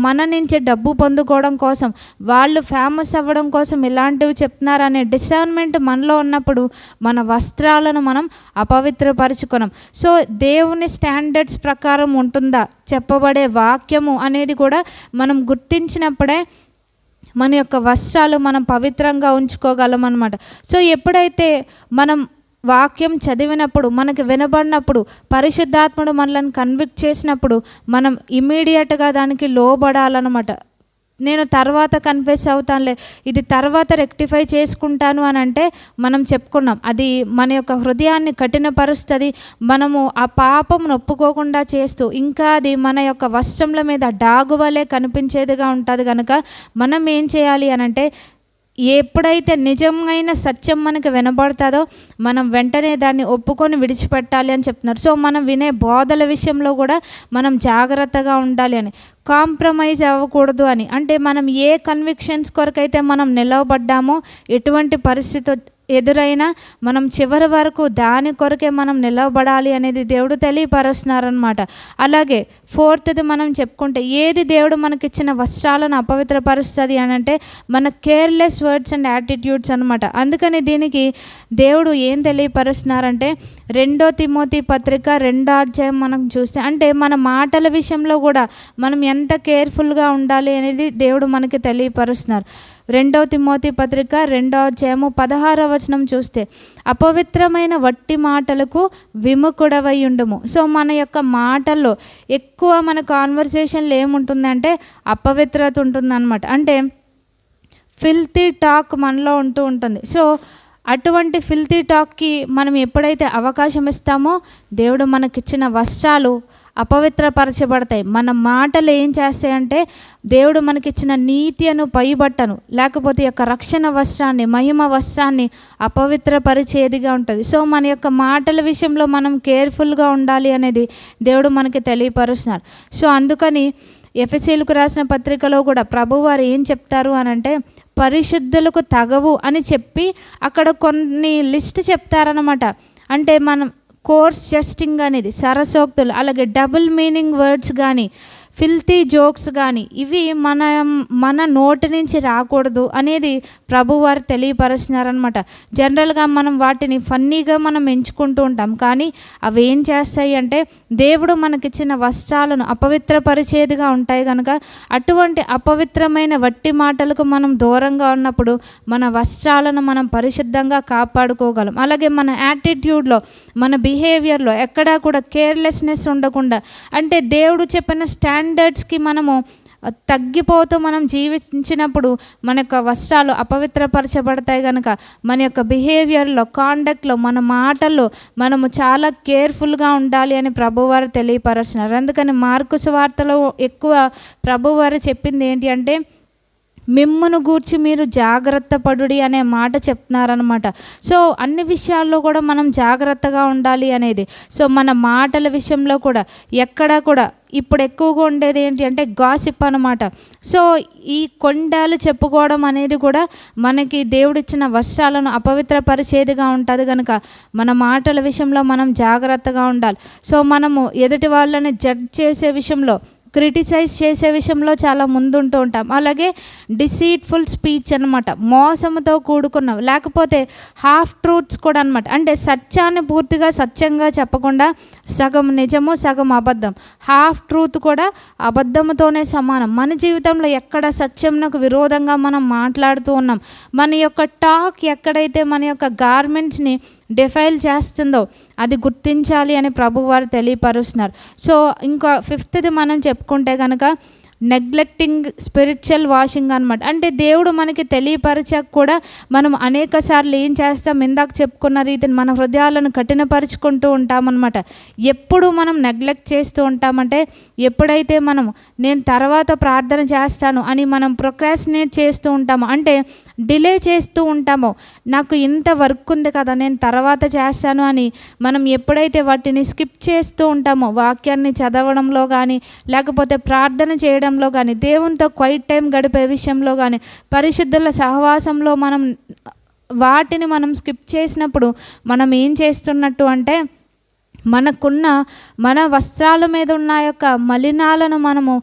మన నుంచి డబ్బు పొందుకోవడం కోసం, వాళ్ళు ఫేమస్ అవ్వడం కోసం ఇలాంటివి చెప్తున్నారనే డిసర్న్మెంట్ మనలో ఉన్నప్పుడు మన వస్త్రాలను మనం అపవిత్రపరచుకున్నాం. సో దేవుని స్టాండర్డ్స్ ప్రకారం ఉంటుందా చెప్పబడే వాక్యము అనేది కూడా మనం గుర్తించినప్పుడే మన యొక్క వస్త్రాలు మనం పవిత్రంగా ఉంచుకోగలం అన్నమాట. సో ఎప్పుడైతే మనం వాక్యం చదివినప్పుడు, మనకి వినబడినప్పుడు, పరిశుద్ధాత్ముడు మనల్ని కన్విక్ట్ చేసినప్పుడు మనం ఇమీడియట్గా దానికి లోబడాలన్నమాట. నేను తర్వాత కన్ఫెస్ అవుతానులే, ఇది తర్వాత రెక్టిఫై చేసుకుంటాను అని అంటే మనం చెప్పుకున్నాం, అది మన యొక్క హృదయాన్ని కఠినపరుస్తుంది. మనము ఆ పాపం ఒప్పుకోకుండా చేస్తూ ఇంకా అది మన యొక్క వస్త్రముల మీద డాగు వలె కనిపించేదిగా ఉంటుంది. కనుక మనం ఏం చేయాలి అని అంటే, ఎప్పుడైతే నిజమైన సత్యం మనకు వినబడుతుందో మనం వెంటనే దాన్ని ఒప్పుకొని విడిచిపెట్టాలి అని చెప్తున్నారు. సో మనం వినే బోధల విషయంలో కూడా మనం జాగ్రత్తగా ఉండాలి అని, కాంప్రమైజ్ అవ్వకూడదు అని. అంటే మనం ఏ కన్విక్షన్స్ కొరకైతే మనం నిలవబడ్డామో, ఎటువంటి పరిస్థితి ఎదురైనా మనం చివరి వరకు దాని కొరకే మనం నిలవబడాలి అనేది దేవుడు తెలియపరుస్తున్నారనమాట. అలాగే ఫోర్త్ది మనం చెప్పుకుంటే, ఏది దేవుడు మనకిచ్చిన వస్త్రాలను అపవిత్రపరుస్తుంది అని అంటే మన కేర్లెస్ వర్డ్స్ అండ్ యాటిట్యూడ్స్ అనమాట. అందుకని దీనికి దేవుడు ఏం తెలియపరుస్తున్నారంటే 2 తిమోతి పత్రిక 2వ అధ్యాయం మనం చూస్తే, అంటే మన మాటల విషయంలో కూడా మనం ఎంత కేర్ఫుల్గా ఉండాలి అనేది దేవుడు మనకి తెలియపరుస్తున్నారు. 2 తిమోతి పత్రిక 2వ అధ్యాయము 16వ వచనం చూస్తే, అపవిత్రమైన వట్టి మాటలకు విముఖుడవై ఉండుము. సో మన యొక్క మాటల్లో ఎక్కువ మన కాన్వర్సేషన్లో ఏముంటుందంటే అపవిత్రత ఉంటుందన్నమాట. అంటే ఫిల్తీ టాక్ మనలో ఉంటూ ఉంటుంది. సో అటువంటి ఫిల్తీ టాక్కి మనం ఎప్పుడైతే అవకాశం ఇస్తామో, దేవుడు మనకిచ్చిన వస్త్రాలు అపవిత్రపరచబడతాయి. మన మాటలు ఏం చేస్తాయంటే దేవుడు మనకిచ్చిన నీతి అను పైబట్టను లేకపోతే యొక్క రక్షణ వస్త్రాన్ని, మహిమ వస్త్రాన్ని అపవిత్రపరిచేదిగా ఉంటుంది. సో మన యొక్క మాటల విషయంలో మనం కేర్ఫుల్గా ఉండాలి అనేది దేవుడు మనకి తెలియపరుస్తున్నారు. సో అందుకని ఎఫెసీయులకు రాసిన పత్రికలో కూడా ప్రభువారు ఏం చెప్తారు అని అంటే పరిశుద్ధులకు తగవు అని చెప్పి అక్కడ కొన్ని లిస్ట్ చెప్తారనమాట. అంటే మనం కోర్స్ జస్టింగ్ అనేది, సరసోక్తులు, అలాగే డబుల్ మీనింగ్ వర్డ్స్ కానీ, ఫిల్తీ జోక్స్ కానీ ఇవి మన నోటి నుంచి రాకూడదు అనేది ప్రభువారు తెలియపరుస్తున్నారనమాట. జనరల్గా మనం వాటిని ఫన్నీగా మనం ఎంచుకుంటూ ఉంటాం, కానీ అవి ఏం చేస్తాయి అంటే దేవుడు మనకిచ్చిన వస్త్రాలను అపవిత్రపరిచేదిగా ఉంటాయి కనుక అటువంటి అపవిత్రమైన వట్టి మాటలకు మనం దూరంగా ఉన్నప్పుడు మన వస్త్రాలను మనం పరిశుద్ధంగా కాపాడుకోగలం. అలాగే మన యాటిట్యూడ్లో, మన బిహేవియర్లో ఎక్కడా కూడా కేర్లెస్నెస్ ఉండకుండా, అంటే దేవుడు చెప్పిన స్టాండర్డ్స్కి మనము తగ్గిపోతూ మనం జీవించినప్పుడు మన యొక్క వస్త్రాలు అపవిత్రపరచబడతాయి కనుక మన యొక్క బిహేవియర్లో, కాండక్ట్లో, మన మాటల్లో మనము చాలా కేర్ఫుల్గా ఉండాలి అని ప్రభువారు తెలియపరుస్తున్నారు. అందుకని మార్కు సువార్తలో ఎక్కువ ప్రభువారు చెప్పింది ఏంటి అంటే మిమ్మును గూర్చి మీరు జాగ్రత్త పడుడి అనే మాట చెప్తున్నారనమాట. సో అన్ని విషయాల్లో కూడా మనం జాగ్రత్తగా ఉండాలి అనేది. సో మన మాటల విషయంలో కూడా ఎక్కడా కూడా ఇప్పుడు ఎక్కువగా ఉండేది ఏంటి అంటే గాసిప్ అనమాట. సో ఈ కొండాలు చెప్పుకోవడం అనేది కూడా మనకి దేవుడిచ్చిన వస్త్రాలను అపవిత్రపరిచేదిగా ఉంటుంది కనుక మన మాటల విషయంలో మనం జాగ్రత్తగా ఉండాలి. సో మనము ఎదుటి వాళ్ళని జడ్జ్ చేసే విషయంలో, క్రిటిసైజ్ చేసే విషయంలో చాలా ముందుంటూ ఉంటాం. అలాగే డిసీట్ఫుల్ స్పీచ్ అనమాట, మోసంతో కూడుకున్నవి, లేకపోతే హాఫ్ ట్రూత్స్ కూడా అనమాట. అంటే సత్యాన్ని పూర్తిగా సత్యంగా చెప్పకుండా సగం నిజము సగం అబద్ధం, హాఫ్ ట్రూత్ కూడా అబద్ధంతోనే సమానం. మన జీవితంలో ఎక్కడ సత్యంకు విరోధంగా మనం మాట్లాడుతూ ఉన్నాం, మన యొక్క టాక్ ఎక్కడైతే మన యొక్క గార్మెంట్స్ని డిఫైల్ చేస్తుందో అది గుర్తించాలి అని ప్రభువారు తెలియపరుస్తున్నారు. సో ఇంకా ఫిఫ్త్ది మనం చెప్పుకుంటే కనుక నెగ్లెక్టింగ్ స్పిరిచువల్ వాషింగ్ అనమాట. అంటే దేవుడు మనకి తెలియపరచక కూడా మనం అనేక సార్లు ఏం చేస్తాం, ఇందాక చెప్పుకున్న రీతిని మన హృదయాలను కఠినపరుచుకుంటూ ఉంటామన్నమాట. ఎప్పుడు మనం నెగ్లెక్ట్ చేస్తూ ఉంటామంటే ఎప్పుడైతే మనం నేను తర్వాత ప్రార్థన చేస్తాను అని మనం ప్రొక్రాస్టినేట్ చేస్తూ ఉంటామో, అంటే డిలే చేస్తూ ఉంటామో, నాకు ఇంత వర్క్ ఉంది కదా నేను తర్వాత చేస్తాను అని మనం ఎప్పుడైతే వాటిని స్కిప్ చేస్తూ ఉంటామో, వాక్యాన్ని చదవడంలో కానీ, లేకపోతే ప్రార్థన చేయడంలో కానీ, దేవునితో క్వైట్ టైం గడిపే విషయంలో కానీ, పరిశుద్ధుల సహవాసంలో వాటిని మనం స్కిప్ చేసినప్పుడు మనం ఏం చేస్తున్నట్టు అంటే మన వస్త్రాల మీద ఉన్న యొక్క మలినాలను మనము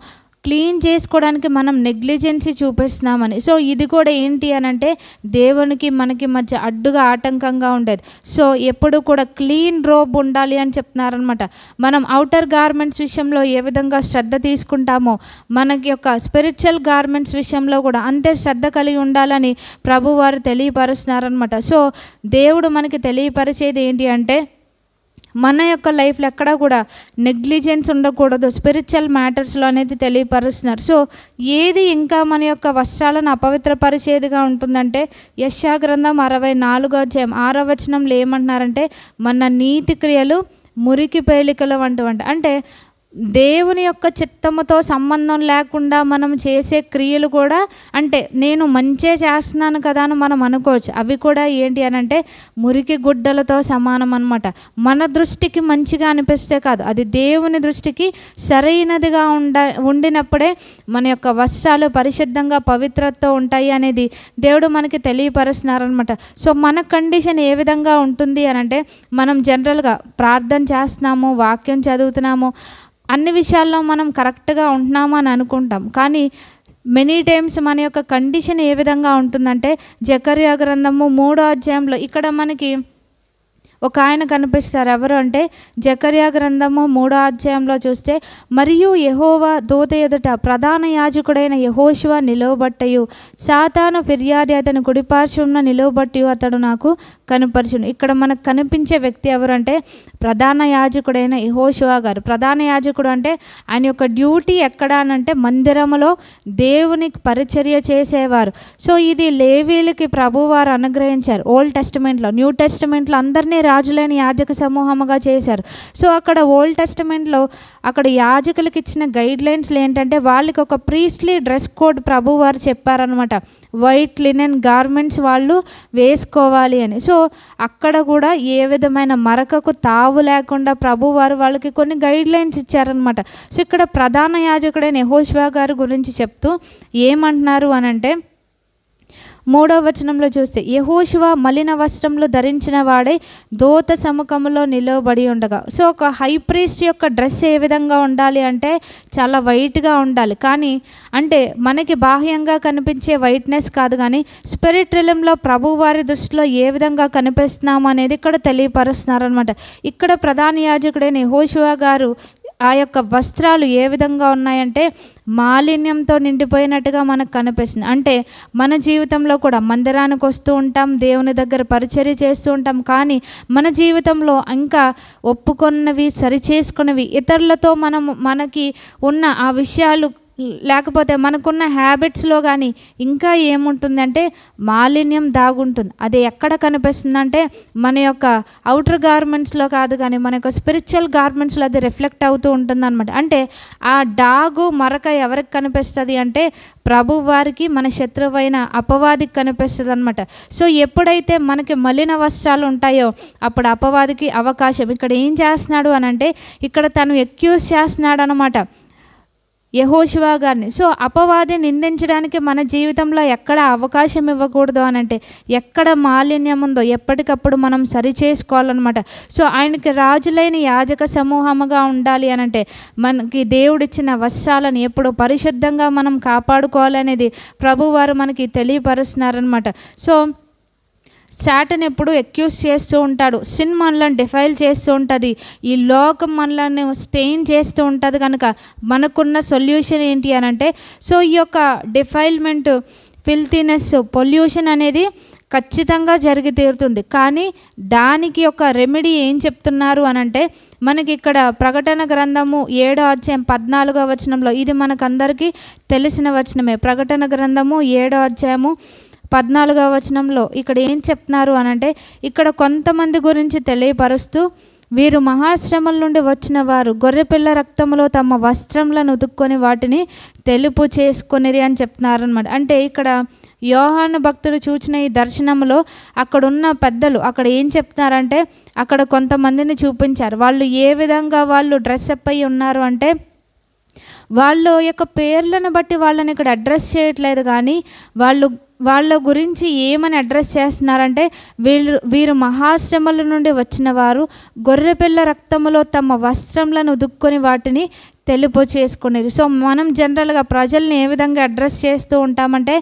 క్లీన్ చేసుకోవడానికి మనం నెగ్లిజెన్సీ చూపిస్తున్నామని. సో ఇది కూడా ఏంటి అని అంటే దేవునికి మనకి మధ్య అడ్డుగా ఆటంకంగా ఉండేది. సో ఎప్పుడు కూడా క్లీన్ రోబ్ ఉండాలి అని చెప్తున్నారనమాట. మనం అవుటర్ గార్మెంట్స్ విషయంలో ఏ విధంగా శ్రద్ధ తీసుకుంటామో మనకి యొక్క స్పిరిచువల్ గార్మెంట్స్ విషయంలో కూడా అంతే శ్రద్ధ కలిగి ఉండాలని ప్రభువారు తెలియపరుస్తున్నారనమాట. సో దేవుడు మనకి తెలియపరిచేది ఏంటి అంటే మన యొక్క లైఫ్లో ఎక్కడా కూడా నెగ్లిజెన్స్ ఉండకూడదు స్పిరిచువల్ మ్యాటర్స్లో అనేది తెలియపరుస్తున్నారు. సో ఏది ఇంకా మన యొక్క వస్త్రాలను అపవిత్రపరిచేదిగా ఉంటుందంటే యెషయా గ్రంథం 64వ అధ్యాయం 6వ వచనంలో ఏమంటున్నారంటే మన నీతి క్రియలు మురికి పేలికలు వంటివంట. అంటే దేవుని యొక్క చిత్తముతో సంబంధం లేకుండా మనం చేసే క్రియలు కూడా, అంటే నేను మంచే చేస్తున్నాను కదా అని మనం అనుకోవచ్చు, అవి కూడా ఏంటి అని అంటే మురికి గుడ్డలతో సమానం అనమాట. మన దృష్టికి మంచిగా అనిపిస్తే కాదు, అది దేవుని దృష్టికి సరైనదిగా ఉండినప్పుడే మన యొక్క వస్త్రాలు పరిశుద్ధంగా పవిత్రతతో ఉంటాయి అనేది దేవుడు మనకి తెలియపరుస్తున్నారనమాట. సో మన కండిషన్ ఏ విధంగా ఉంటుంది అని అంటే మనం జనరల్గా ప్రార్థన చేస్తున్నాము, వాక్యం చదువుతున్నాము, అన్ని విషయాల్లో మనం కరెక్ట్గా ఉంటున్నాము అని అనుకుంటాం. కానీ మెనీ టైమ్స్ మన యొక్క కండిషన్ ఏ విధంగా ఉంటుందంటే జకర్యా గ్రంథము 3వ అధ్యాయంలో ఇక్కడ మనకి ఒక ఆయన కనిపిస్తారు. ఎవరు అంటే జకర్యా గ్రంథము 3వ అధ్యాయంలో చూస్తే, మరియు యెహోవా దూత ఎదుట ప్రధాన యాజకుడైన యెహోషువ నిలువబట్టయు సాతాను ఫిర్యాది అతని కుడిపార్శ్వమున నిలువబట్టయు అతడు నాకు కనుపరచును. ఇక్కడ మనకు కనిపించే వ్యక్తి ఎవరంటే ప్రధాన యాజకుడైన యెహోషువ గారు. ప్రధాన యాజకుడు అంటే ఆయన యొక్క డ్యూటీ ఎక్కడ అనంటే మందిరములో దేవునికి పరిచర్య చేసేవారు. సో ఇది లేవీలకి ప్రభువారు అనుగ్రహించారు. ఓల్డ్ టెస్టిమెంట్లో, న్యూ టెస్టిమెంట్లో అందరినీ రాజులైన యాజక సమూహముగా చేశారు. సో అక్కడ ఓల్డ్ టెస్టమెంట్లో అక్కడ యాజకులకి ఇచ్చిన గైడ్లైన్స్లు ఏంటంటే వాళ్ళకి ఒక ప్రీస్ట్లీ డ్రెస్ కోడ్ ప్రభు వారు చెప్పారనమాట. వైట్ లినెన్ గార్మెంట్స్ వాళ్ళు వేసుకోవాలి అని. సో అక్కడ కూడా ఏ విధమైన మరకకు తావు లేకుండా ప్రభు వారు వాళ్ళకి కొన్ని గైడ్లైన్స్ ఇచ్చారనమాట. సో ఇక్కడ ప్రధాన యాజకుడైన యెహోషువ గారి గురించి చెప్తూ ఏమంటున్నారు అనంటే 3వ వచనంలో చూస్తే, యెహోషువ మలిన వస్త్రములు ధరించిన వాడై దూత సముఖంలో నిలవబడి ఉండగా. సో ఒక హై ప్రీస్ట్ యొక్క డ్రెస్ ఏ విధంగా ఉండాలి అంటే చాలా వైట్గా ఉండాలి. కానీ అంటే మనకి బాహ్యంగా కనిపించే వైట్నెస్ కాదు, కానీ స్పిరిట్ రిలంలో ప్రభు వారి దృష్టిలో ఏ విధంగా కనిపిస్తున్నాము అనేది ఇక్కడ తెలియపరుస్తున్నారనమాట. ఇక్కడ ప్రధాన యాజకుడైన యెహోషువ గారు ఆ యొక్క వస్త్రాలు ఏ విధంగా ఉన్నాయంటే మాలిన్యంతో నిండిపోయినట్టుగా మనకు కనిపిస్తుంది. అంటే మన జీవితంలో కూడా మందిరానికి వస్తూ ఉంటాం, దేవుని దగ్గర పరిచర్య చేస్తూ ఉంటాం, కానీ మన జీవితంలో ఇంకా ఒప్పుకున్నవి సరిచేసుకున్నవి ఇతరులతో మనకి ఉన్న ఆ విషయాలు లేకపోతే మనకున్న హ్యాబిట్స్లో కానీ ఇంకా ఏముంటుందంటే మాలిన్యం దాగుంటుంది. అది ఎక్కడ కనిపిస్తుందంటే మన యొక్క అవుటర్ గార్మెంట్స్లో కాదు, కానీ మన యొక్క స్పిరిచువల్ గార్మెంట్స్లో అది రిఫ్లెక్ట్ అవుతూ ఉంటుంది అనమాట. అంటే ఆ డాగు మరక ఎవరికి కనిపిస్తుంది అంటే ప్రభు వారికి, మన శత్రువైన అపవాదికి కనిపిస్తుంది అనమాట. సో ఎప్పుడైతే మనకి మలిన వస్త్రాలు ఉంటాయో అప్పుడు అపవాదికి అవకాశం. ఇక్కడ ఏం చేస్తున్నాడు అని అంటే ఇక్కడ తను ఎక్యూజ్ చేస్తున్నాడు అనమాట యెహోషువ గారిని. సో అపవాది నిందించడానికి మన జీవితంలో ఎక్కడ అవకాశం ఇవ్వకూడదు అని అంటే ఎక్కడ మాలిన్యం ఉందో ఎప్పటికప్పుడు మనం సరిచేసుకోవాలన్నమాట. సో ఆయనకి రాజులైన యాజక సమూహముగా ఉండాలి అని అంటే మనకి దేవుడిచ్చిన వస్త్రాలను ఎప్పుడు పరిశుద్ధంగా మనం కాపాడుకోవాలనేది ప్రభువారు మనకి తెలియపరుస్తున్నారనమాట. సో సాటన్ ఎప్పుడు ఎక్యూజ్ చేస్తూ ఉంటాడు, సిన్ మనలను డిఫైల్ చేస్తూ ఉంటుంది, ఈ లోకం మనలను స్టెయిన్ చేస్తూ ఉంటుంది. కనుక మనకున్న సొల్యూషన్ ఏంటి అని అంటే సో ఈ యొక్క డిఫైల్మెంట్, ఫిల్తీనెస్, పొల్యూషన్ అనేది ఖచ్చితంగా జరిగి తీరుతుంది. కానీ దానికి ఒక రెమెడీ ఏం చెప్తున్నారు అనంటే మనకి ఇక్కడ ప్రకటన గ్రంథము 7వ అధ్యాయం 14వ వచనంలో, ఇది మనకందరికీ తెలిసిన వచనమే. ప్రకటన గ్రంథము 7వ అధ్యాయము 14వ వచనంలో ఇక్కడ ఏం చెప్తున్నారు అనంటే ఇక్కడ కొంతమంది గురించి తెలియపరుస్తూ, వీరు మహాశ్రమల నుండి వచ్చిన వారు గొర్రెపిల్ల రక్తములో తమ వస్త్రములను ఉతుక్కొని వాటిని తెలుపు చేసుకొనిరి అని చెప్తున్నారనమాట. అంటే ఇక్కడ యోహాను భక్తుడు చూచిన ఈ దర్శనంలో అక్కడున్న పెద్దలు అక్కడ ఏం చెప్తున్నారంటే అక్కడ కొంతమందిని చూపించారు. వాళ్ళు ఏ విధంగా వాళ్ళు డ్రెస్అప్ అయ్యి ఉన్నారు అంటే వాళ్ళ యొక్క పేర్లను బట్టి వాళ్ళని ఇక్కడ అడ్రస్ చేయట్లేదు, కానీ వాళ్ళ గురించి ఏమని అడ్రస్ చేస్తున్నారంటే వీరు మహాశ్రమల నుండి వచ్చిన వారు గొర్రెపిల్ల రక్తములో తమ వస్త్రములను ఉదుక్కొని వాటిని తెలుపు చేసుకునేది. సో మనం జనరల్గా ప్రజల్ని ఏ విధంగా అడ్రస్ చేస్తూ ఉంటామంటే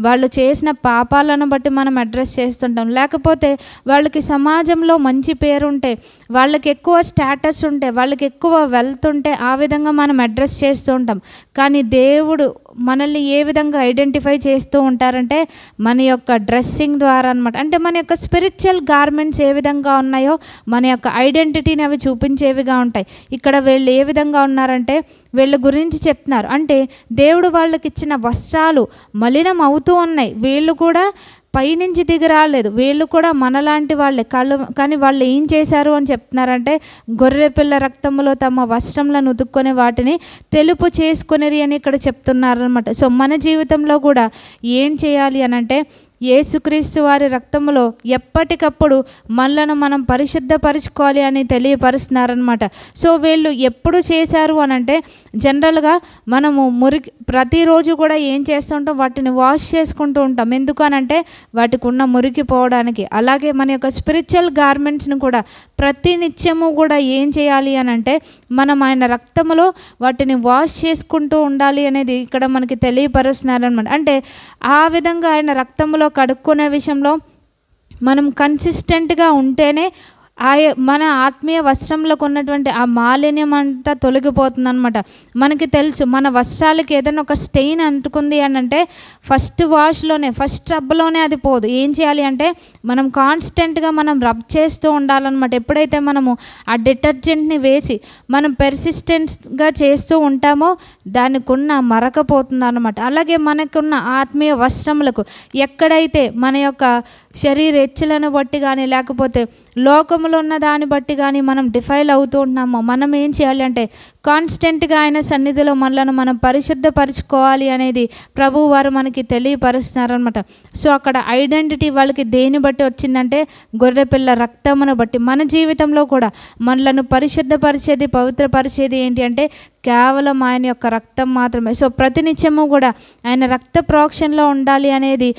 వాళ్ళు చేసిన పాపాలను బట్టి మనం అడ్రస్ చేస్తుంటాం, లేకపోతే వాళ్ళకి సమాజంలో మంచి పేరు ఉంటే, వాళ్ళకి ఎక్కువ స్టేటస్ ఉంటే, వాళ్ళకి ఎక్కువ వెల్త్ ఉంటే ఆ విధంగా మనం అడ్రస్ చేస్తూ ఉంటాం. కానీ దేవుడు మనల్ని ఏ విధంగా ఐడెంటిఫై చేస్తూ ఉంటారంటే మన యొక్క డ్రెస్సింగ్ ద్వారా అనమాట. అంటే మన యొక్క స్పిరిచువల్ గార్మెంట్స్ ఏ విధంగా ఉన్నాయో మన యొక్క ఐడెంటిటీని అవి చూపించేవిగా ఉంటాయి. ఇక్కడ వీళ్ళు ఏ విధంగా ఉన్నారంటే వీళ్ళ గురించి చెప్తున్నారు. అంటే దేవుడు వాళ్ళకి ఇచ్చిన వస్త్రాలు మలినం అవుతూ ఉన్నాయి, వీళ్ళు కూడా పైనుంచి దిగి రాలేదు, వీళ్ళు కూడా మనలాంటి వాళ్ళే కానీ వాళ్ళు ఏం చేశారు అని చెప్తున్నారంటే గొర్రెపిల్ల రక్తములో తమ వస్త్రములను ఉతుక్కొని వాటిని తెలుపు చేసుకొనిరి అని ఇక్కడ చెప్తున్నారనమాట. సో మన జీవితంలో కూడా ఏం చేయాలి అని అంటే యేసుక్రీస్తు వారి రక్తములో ఎప్పటికప్పుడు మనలను మనం పరిశుద్ధపరచుకోవాలి అని తెలియపరుస్తున్నారనమాట. సో వీళ్ళు ఎప్పుడు చేశారు అని అంటే జనరల్గా మనము ప్రతిరోజు కూడా ఏం చేస్తుంటాం, వాటిని వాష్ చేసుకుంటూ ఉంటాం. ఎందుకు అనంటే వాటికి ఉన్న మురికి పోవడానికి. అలాగే మన యొక్క స్పిరిచువల్ గార్మెంట్స్ని కూడా ప్రతి నిత్యము కూడా ఏం చేయాలి అని అంటే మనం ఆయన రక్తములో వాటిని వాష్ చేసుకుంటూ ఉండాలి అనేది ఇక్కడ మనకి తెలియపరుస్తున్నారనమాట. అంటే ఆ విధంగా ఆయన రక్తములో కడుక్కునే విషయంలో మనం కన్సిస్టెంట్గా ఉంటేనే మన ఆత్మీయ వస్త్రంలోకి ఉన్నటువంటి ఆ మాలిన్యం అంతా తొలగిపోతుంది అనమాట. మనకి తెలుసు మన వస్త్రాలకి ఏదైనా ఒక స్టెయిన్ అంటుకుంది అని అంటే ఫస్ట్ వాష్లోనే, ఫస్ట్ రబ్లోనే అది పోదు. ఏం చేయాలి అంటే మనం కాన్స్టెంట్గా మనం రబ్ చేస్తూ ఉండాలన్నమాట. ఎప్పుడైతే మనము ఆ డిటర్జెంట్ని వేసి మనం పెర్సిస్టెన్స్గా చేస్తూ ఉంటామో దానికి ఉన్న మరకపోతుంది అనమాట. అలాగే మనకున్న ఆత్మీయ వస్త్రములకు ఎక్కడైతే మన యొక్క శరీర ఎచ్చులను బట్టి కానీ లేకపోతే లోకంలో ఉన్న దాన్ని బట్టి కానీ మనం డిఫైల్ అవుతూ ఉంటున్నామో, మనం ఏం చేయాలి అంటే కాన్స్టెంట్గా ఆయన సన్నిధిలో మనలను మనం పరిశుద్ధపరచుకోవాలి అనేది ప్రభువు వారు మనకి తెలియపరుస్తున్నారనమాట. సో అక్కడ ఐడెంటిటీ వాళ్ళకి దేని బట్టి వచ్చిందంటే గొర్రెపిల్ల రక్తమును బట్టి. మన జీవితంలో కూడా మనలను పరిశుద్ధపరిచేది, పవిత్రపరిచేది ఏంటి అంటే కేవలం ఆయన యొక్క రక్తం మాత్రమే. సో ప్రతినిత్యము కూడా ఆయన రక్త ప్రోక్షణలో ఉండాలి అనేది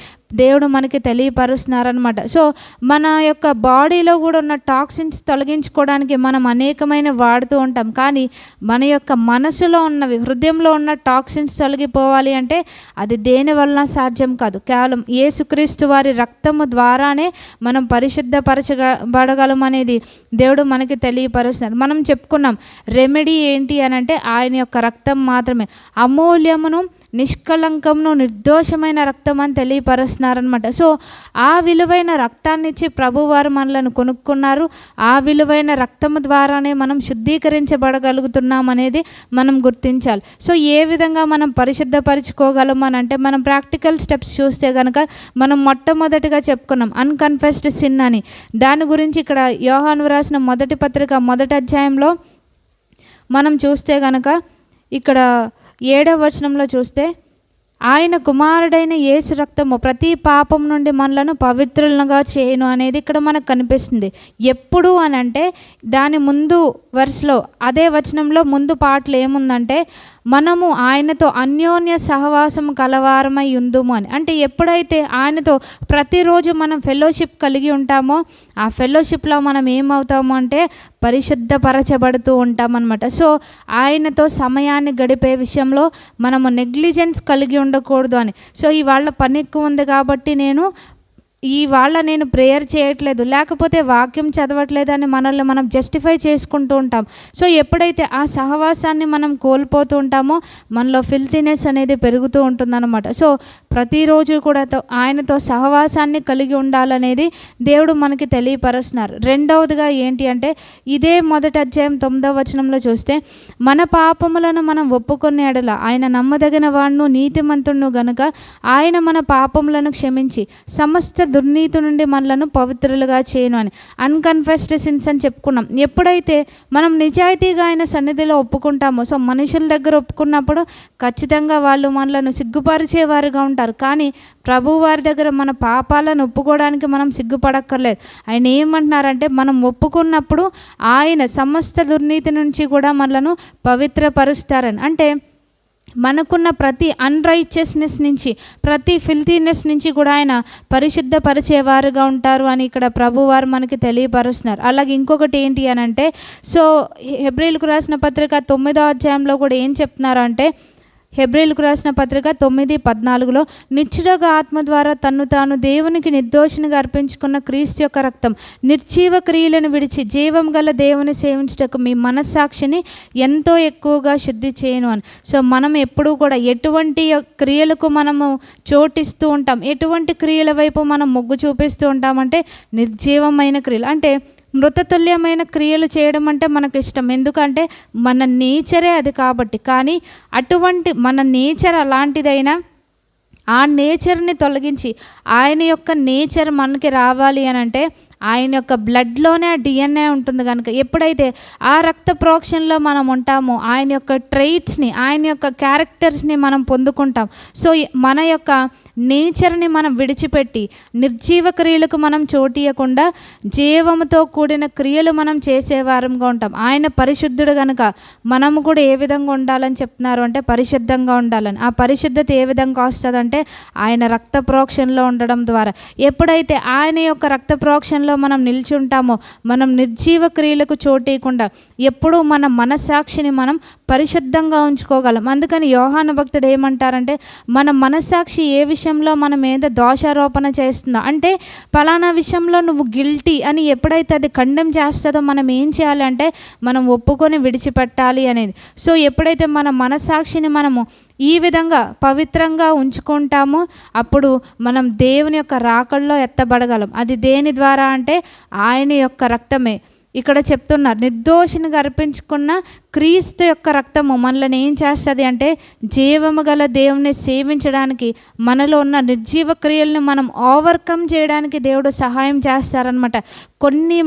దేవుడు మనకి తెలియపరుస్తున్నారనమాట. సో మన యొక్క బాడీలో కూడా ఉన్న టాక్సిన్స్ తొలగించుకోవడానికి మనం అనేకమైన వాడుతూ ఉంటాం. కానీ మన యొక్క మనసులో ఉన్నవి, హృదయంలో ఉన్న టాక్సిన్స్ తొలగిపోవాలి అంటే అది దేని వలన సాధ్యం కాదు. కేవలం యేసుక్రీస్తు వారి రక్తము ద్వారానే మనం పరిశుద్ధపరచబడగలం అనేది దేవుడు మనకి తెలియపరుస్తున్నారు. మనం చెప్పుకున్నాం రెమెడీ ఏంటి అని అంటే ఆయన యొక్క రక్తం మాత్రమే. అమూల్యమును, నిష్కలంకమును, నిర్దోషమైన రక్తం అని తెలియపరుస్తున్నారనమాట. సో ఆ విలువైన రక్తాన్ని ఇచ్చి ప్రభువారు మనలను కొనుక్కున్నారు. ఆ విలువైన రక్తము ద్వారానే మనం శుద్ధీకరించబడగలుగుతున్నాం అనేది మనం గుర్తించాలి. సో ఏ విధంగా మనం పరిశుద్ధపరచుకోగలం అని అంటే మనం ప్రాక్టికల్ స్టెప్స్ చూస్తే కనుక మనం మొట్టమొదటిగా చెప్పుకున్నాం అన్కన్ఫెస్డ్ సిన్ అని. దాని గురించి ఇక్కడ యోహాను రాసిన మొదటి పత్రిక 1వ అధ్యాయంలో మనం చూస్తే కనుక ఇక్కడ 7వ వచనంలో చూస్తే ఆయన కుమారుడైన యేసు రక్తము ప్రతి పాపం నుండి మనలను పవిత్రులుగా చేయను అనేది ఇక్కడ మనకు కనిపిస్తుంది. ఎప్పుడు అని అంటే దాని ముందు వర్స్లో అదే వచనంలో ముందు పాటలు ఏముందంటే మనము ఆయనతో అన్యోన్య సహవాసం కలవారమై ఉందుము అని. అంటే ఎప్పుడైతే ఆయనతో ప్రతిరోజు మనం ఫెలోషిప్ కలిగి ఉంటామో ఆ ఫెలోషిప్లో మనం ఏమవుతాము అంటే పరిశుద్ధపరచబడుతూ ఉంటామన్నమాట. సో ఆయనతో సమయాన్ని గడిపే విషయంలో మనము నెగ్లిజెన్స్ కలిగి ఉండకూడదు అని. సో ఇవాళ పని ఎక్కువ ఉంది కాబట్టి ఇవాళ నేను ప్రేయర్ చేయట్లేదు, లేకపోతే వాక్యం చదవట్లేదు అని మనల్ని మనం జస్టిఫై చేసుకుంటూ ఉంటాం. సో ఎప్పుడైతే ఆ సహవాసాన్ని మనం కోల్పోతూ ఉంటామో మనలో ఫిల్తీనెస్ అనేది పెరుగుతూ ఉంటుందన్నమాట. సో ప్రతిరోజు కూడా ఆయనతో సహవాసాన్ని కలిగి ఉండాలనేది దేవుడు మనకి తెలియపరుస్తున్నారు. రెండవదిగా ఏంటి అంటే ఇదే 1వ అధ్యాయం 9వ వచనంలో చూస్తే మన పాపములను మనం ఒప్పుకునే ఎడల ఆయన నమ్మదగిన వాడును నీతిమంతుడును గనుక ఆయన మన పాపములను క్షమించి సమస్త దుర్నీతి నుండి మనలను పవిత్రులుగా చేయను అని. అన్కన్ఫెస్డ్ సిన్స్ అని చెప్పుకున్నాం. ఎప్పుడైతే మనం నిజాయితీగా ఆయన సన్నిధిలో ఒప్పుకుంటామో, సో మనుషుల దగ్గర ఒప్పుకున్నప్పుడు ఖచ్చితంగా వాళ్ళు మనలను సిగ్గుపరిచేవారుగా ఉంటారు. కానీ ప్రభు వారి దగ్గర మన పాపాలను ఒప్పుకోవడానికి మనం సిగ్గుపడక్కర్లేదు. ఆయన ఏమంటున్నారంటే మనం ఒప్పుకున్నప్పుడు ఆయన సమస్త దుర్నీతి నుంచి కూడా మనలను పవిత్రపరుస్తారని. అంటే మనకున్న ప్రతి అన్రైచియస్నెస్ నుంచి, ప్రతి ఫిల్తీనెస్ నుంచి కూడా ఆయన పరిశుద్ధపరిచేవారుగా ఉంటారు అని ఇక్కడ ప్రభువారు మనకి తెలియపరుస్తున్నారు. అలాగే ఇంకొకటి ఏంటి అని అంటే సో హెబ్రీయులకు రాసిన పత్రిక 9వ అధ్యాయంలో కూడా ఏం చెప్తున్నారు అంటే హెబ్రీయులకు రాసిన పత్రిక 9:14 నిత్యుడగా ఆత్మ ద్వారా తన్ను తాను దేవునికి నిర్దోషినిగా అర్పించుకున్న క్రీస్తు యొక్క రక్తం నిర్జీవ క్రియలను విడిచి జీవం గల దేవుని సేవించుటకు మీ మనస్సాక్షిని ఎంతో ఎక్కువగా శుద్ధి చేయను అని. సో మనం ఎప్పుడూ కూడా ఎటువంటి క్రియలకు మనము చోటిస్తూ ఉంటాం, ఎటువంటి క్రియల వైపు మనం మొగ్గు చూపిస్తూ ఉంటామంటే నిర్జీవమైన క్రియలు, అంటే మృతతుల్యమైన క్రియలు చేయడం అంటే మనకు ఇష్టం. ఎందుకంటే మన నేచరే అది కాబట్టి. కానీ అటువంటి మన నేచర్ అలాంటిదైనా ఆ నేచర్ని తొలగించి ఆయన యొక్క నేచర్ మనకి రావాలి అని అంటే ఆయన యొక్క బ్లడ్లోనే ఆ DNA ఉంటుంది కనుక ఎప్పుడైతే ఆ రక్త ప్రోక్షణలో మనం ఉంటామో ఆయన యొక్క ట్రైట్స్ని, ఆయన యొక్క క్యారెక్టర్స్ని మనం పొందుకుంటాం. సో మన యొక్క నేచర్ని మనం విడిచిపెట్టి నిర్జీవ క్రియలకు మనం చోటియకుండా జీవముతో కూడిన క్రియలు మనం చేసేవారంగా ఉంటాం. ఆయన పరిశుద్ధుడు కనుక మనము కూడా ఏ విధంగా ఉండాలని చెప్తున్నారు అంటే పరిశుద్ధంగా ఉండాలని. ఆ పరిశుద్ధత ఏ విధంగా వస్తుందంటే ఆయన రక్త ప్రోక్షణలో ఉండడం ద్వారా. ఎప్పుడైతే ఆయన యొక్క రక్త ప్రోక్షణలో మనం నిల్చుంటామో మనం నిర్జీవ క్రియలకు చోటేయకుండా ఎప్పుడూ మన మనస్సాక్షిని మనం పరిశుద్ధంగా ఉంచుకోగలం. అందుకని యోహాను భక్తుడు ఏమంటారంటే మన మనస్సాక్షి ఏ విషయంలో మన మీద దోషారోపణ చేస్తుందో, అంటే పలానా విషయంలో నువ్వు గిల్టీ అని ఎప్పుడైతే అది కండెమ్ చేస్తుందో మనం ఏం చేయాలి అంటే మనం ఒప్పుకొని విడిచిపెట్టాలి అనేది. సో ఎప్పుడైతే మన మనస్సాక్షిని మనము ఈ విధంగా పవిత్రంగా ఉంచుకుంటామో అప్పుడు మనం దేవుని యొక్క రాకడలో ఎత్తబడగలం. అది దేని ద్వారా అంటే ఆయన యొక్క రక్తమే. ఇక్కడ చెప్తున్నారు, నిర్దోషినిగా అర్పించుకున్న క్రీస్తు యొక్క రక్తము మనల్ని ఏం చేస్తుంది అంటే జీవము గల దేవుని సేవించడానికి, మనలో ఉన్న నిర్జీవ క్రియలను మనం ఓవర్కమ్ చేయడానికి దేవుడు సహాయం చేస్తారనమాట. కొన్ని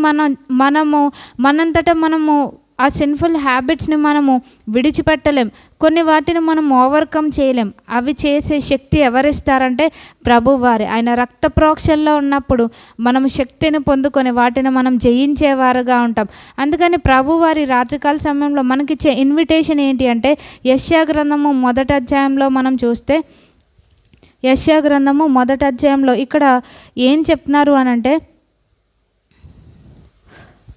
మనంతటా మనము ఆ సిన్ఫుల్ హ్యాబిట్స్ని మనము విడిచిపెట్టలేం, కొన్ని వాటిని మనం ఓవర్కమ్ చేయలేం. అవి చేసే శక్తి ఎవరిస్తారంటే ప్రభువారే. ఆయన రక్త ప్రోక్షణలో ఉన్నప్పుడు మనం శక్తిని పొందుకొని వాటిని మనం జయించేవారుగా ఉంటాం. అందుకని ప్రభువారి రాత్రికాల సమయంలో మనకిచ్చే ఇన్విటేషన్ ఏంటి అంటే యెషయా గ్రంథము 1వ అధ్యాయంలో మనం చూస్తే, యెషయా గ్రంథము 1వ అధ్యాయంలో ఇక్కడ ఏం చెప్తున్నారు అనంటే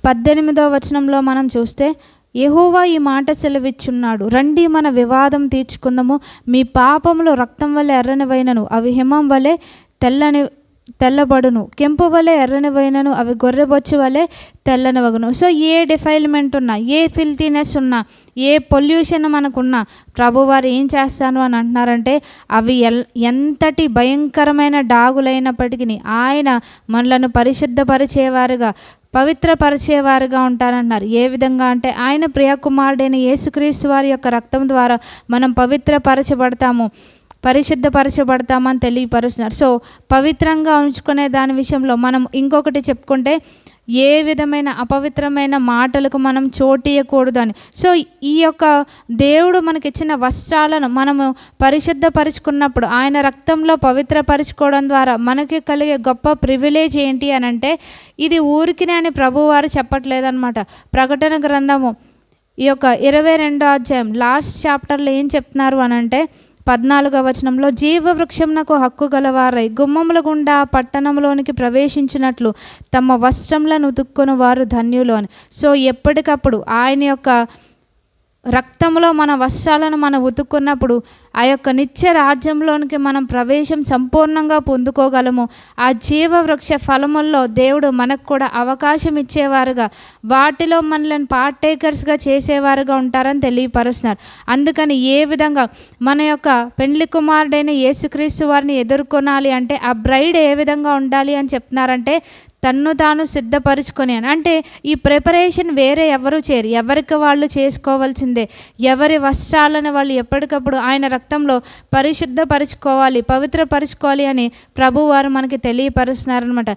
18వ వచనంలో మనం చూస్తే, యెహోవా ఈ మాట సెలవిచ్చున్నాడు, రండి మన వివాదం తీర్చుకుందాము. మీ పాపములు రక్తం వలె ఎర్రనివైనను అవి హిమం వలె తెల్లబడును, కెంపు వలె ఎర్రనివైనను అవి గొర్రెబొచ్చు వలె తెల్లనివగును. సో ఏ డిఫైల్మెంట్ ఉన్నా, ఏ ఫిల్తీనెస్ ఉన్నా, ఏ పొల్యూషన్ మనకున్నా ప్రభువారు ఏం చేస్తాను అని అంటున్నారంటే అవి ఎంతటి భయంకరమైన డాగులైనప్పటికీ ఆయన మనలను పరిశుద్ధపరిచేవారుగా, పవిత్రపరిచేవారుగా ఉంటారన్నారు. ఏ విధంగా అంటే ఆయన ప్రియకుమారుడైన యేసుక్రీస్తు వారి యొక్క రక్తం ద్వారా మనం పరిశుద్ధపరచబడతామని తెలియపరుస్తున్నారు. సో పవిత్రంగా ఉంచుకునే దాని విషయంలో మనం ఇంకొకటి చెప్పుకుంటే, ఏ విధమైన అపవిత్రమైన మాటలకు మనం చోటియకూడదు అని. సో ఈ యొక్క దేవుడు మనకిచ్చిన వస్త్రాలను మనము పరిశుద్ధపరుచుకున్నప్పుడు, ఆయన రక్తంలో పవిత్రపరచుకోవడం ద్వారా మనకి కలిగే గొప్ప ప్రివిలేజ్ ఏంటి అని అంటే, ఇది ఊరికినే అని ప్రభువారు చెప్పట్లేదన్నమాట. ప్రకటన గ్రంథము ఈ యొక్క 22వ అధ్యాయం లాస్ట్ చాప్టర్లో ఏం చెప్తున్నారు అని అంటే 14వ వచనంలో, జీవవృక్షమునకు హక్కు గలవారై గుమ్మముల గుండా పట్టణంలోనికి ప్రవేశించినట్లు తమ వస్త్రములను ఉతుక్కుని వారు ధన్యులు అని. సో ఎప్పటికప్పుడు ఆయన యొక్క రక్తంలో మన వస్త్రాలను మనం ఉతుక్కున్నప్పుడు ఆ యొక్క నిత్య రాజ్యంలోనికి మనం ప్రవేశం సంపూర్ణంగా పొందుకోగలము. ఆ జీవవృక్ష ఫలముల్లో దేవుడు మనకు కూడా అవకాశం ఇచ్చేవారుగా, వాటిలో మనల్ని పార్టేకర్స్గా చేసేవారుగా ఉంటారని తెలియపరుస్తున్నారు. అందుకని ఏ విధంగా మన యొక్క పెండ్లి కుమారుడైన యేసుక్రీస్తు వారిని ఎదుర్కొనాలి అంటే ఆ బ్రైడ్ ఏ విధంగా ఉండాలి అని చెప్తున్నారంటే తన్ను తాను సిద్ధపరుచుకొని అని. అంటే ఈ ప్రిపరేషన్ వేరే ఎవరు చేయరు, ఎవరికి వాళ్ళు చేసుకోవాల్సిందే. ఎవరి వస్త్రాలను వాళ్ళు ఎప్పటికప్పుడు ఆయన రక్తంలో పరిశుద్ధపరచుకోవాలి, పవిత్రపరచుకోవాలి అని ప్రభువారు మనకి తెలియపరుస్తున్నారనమాట.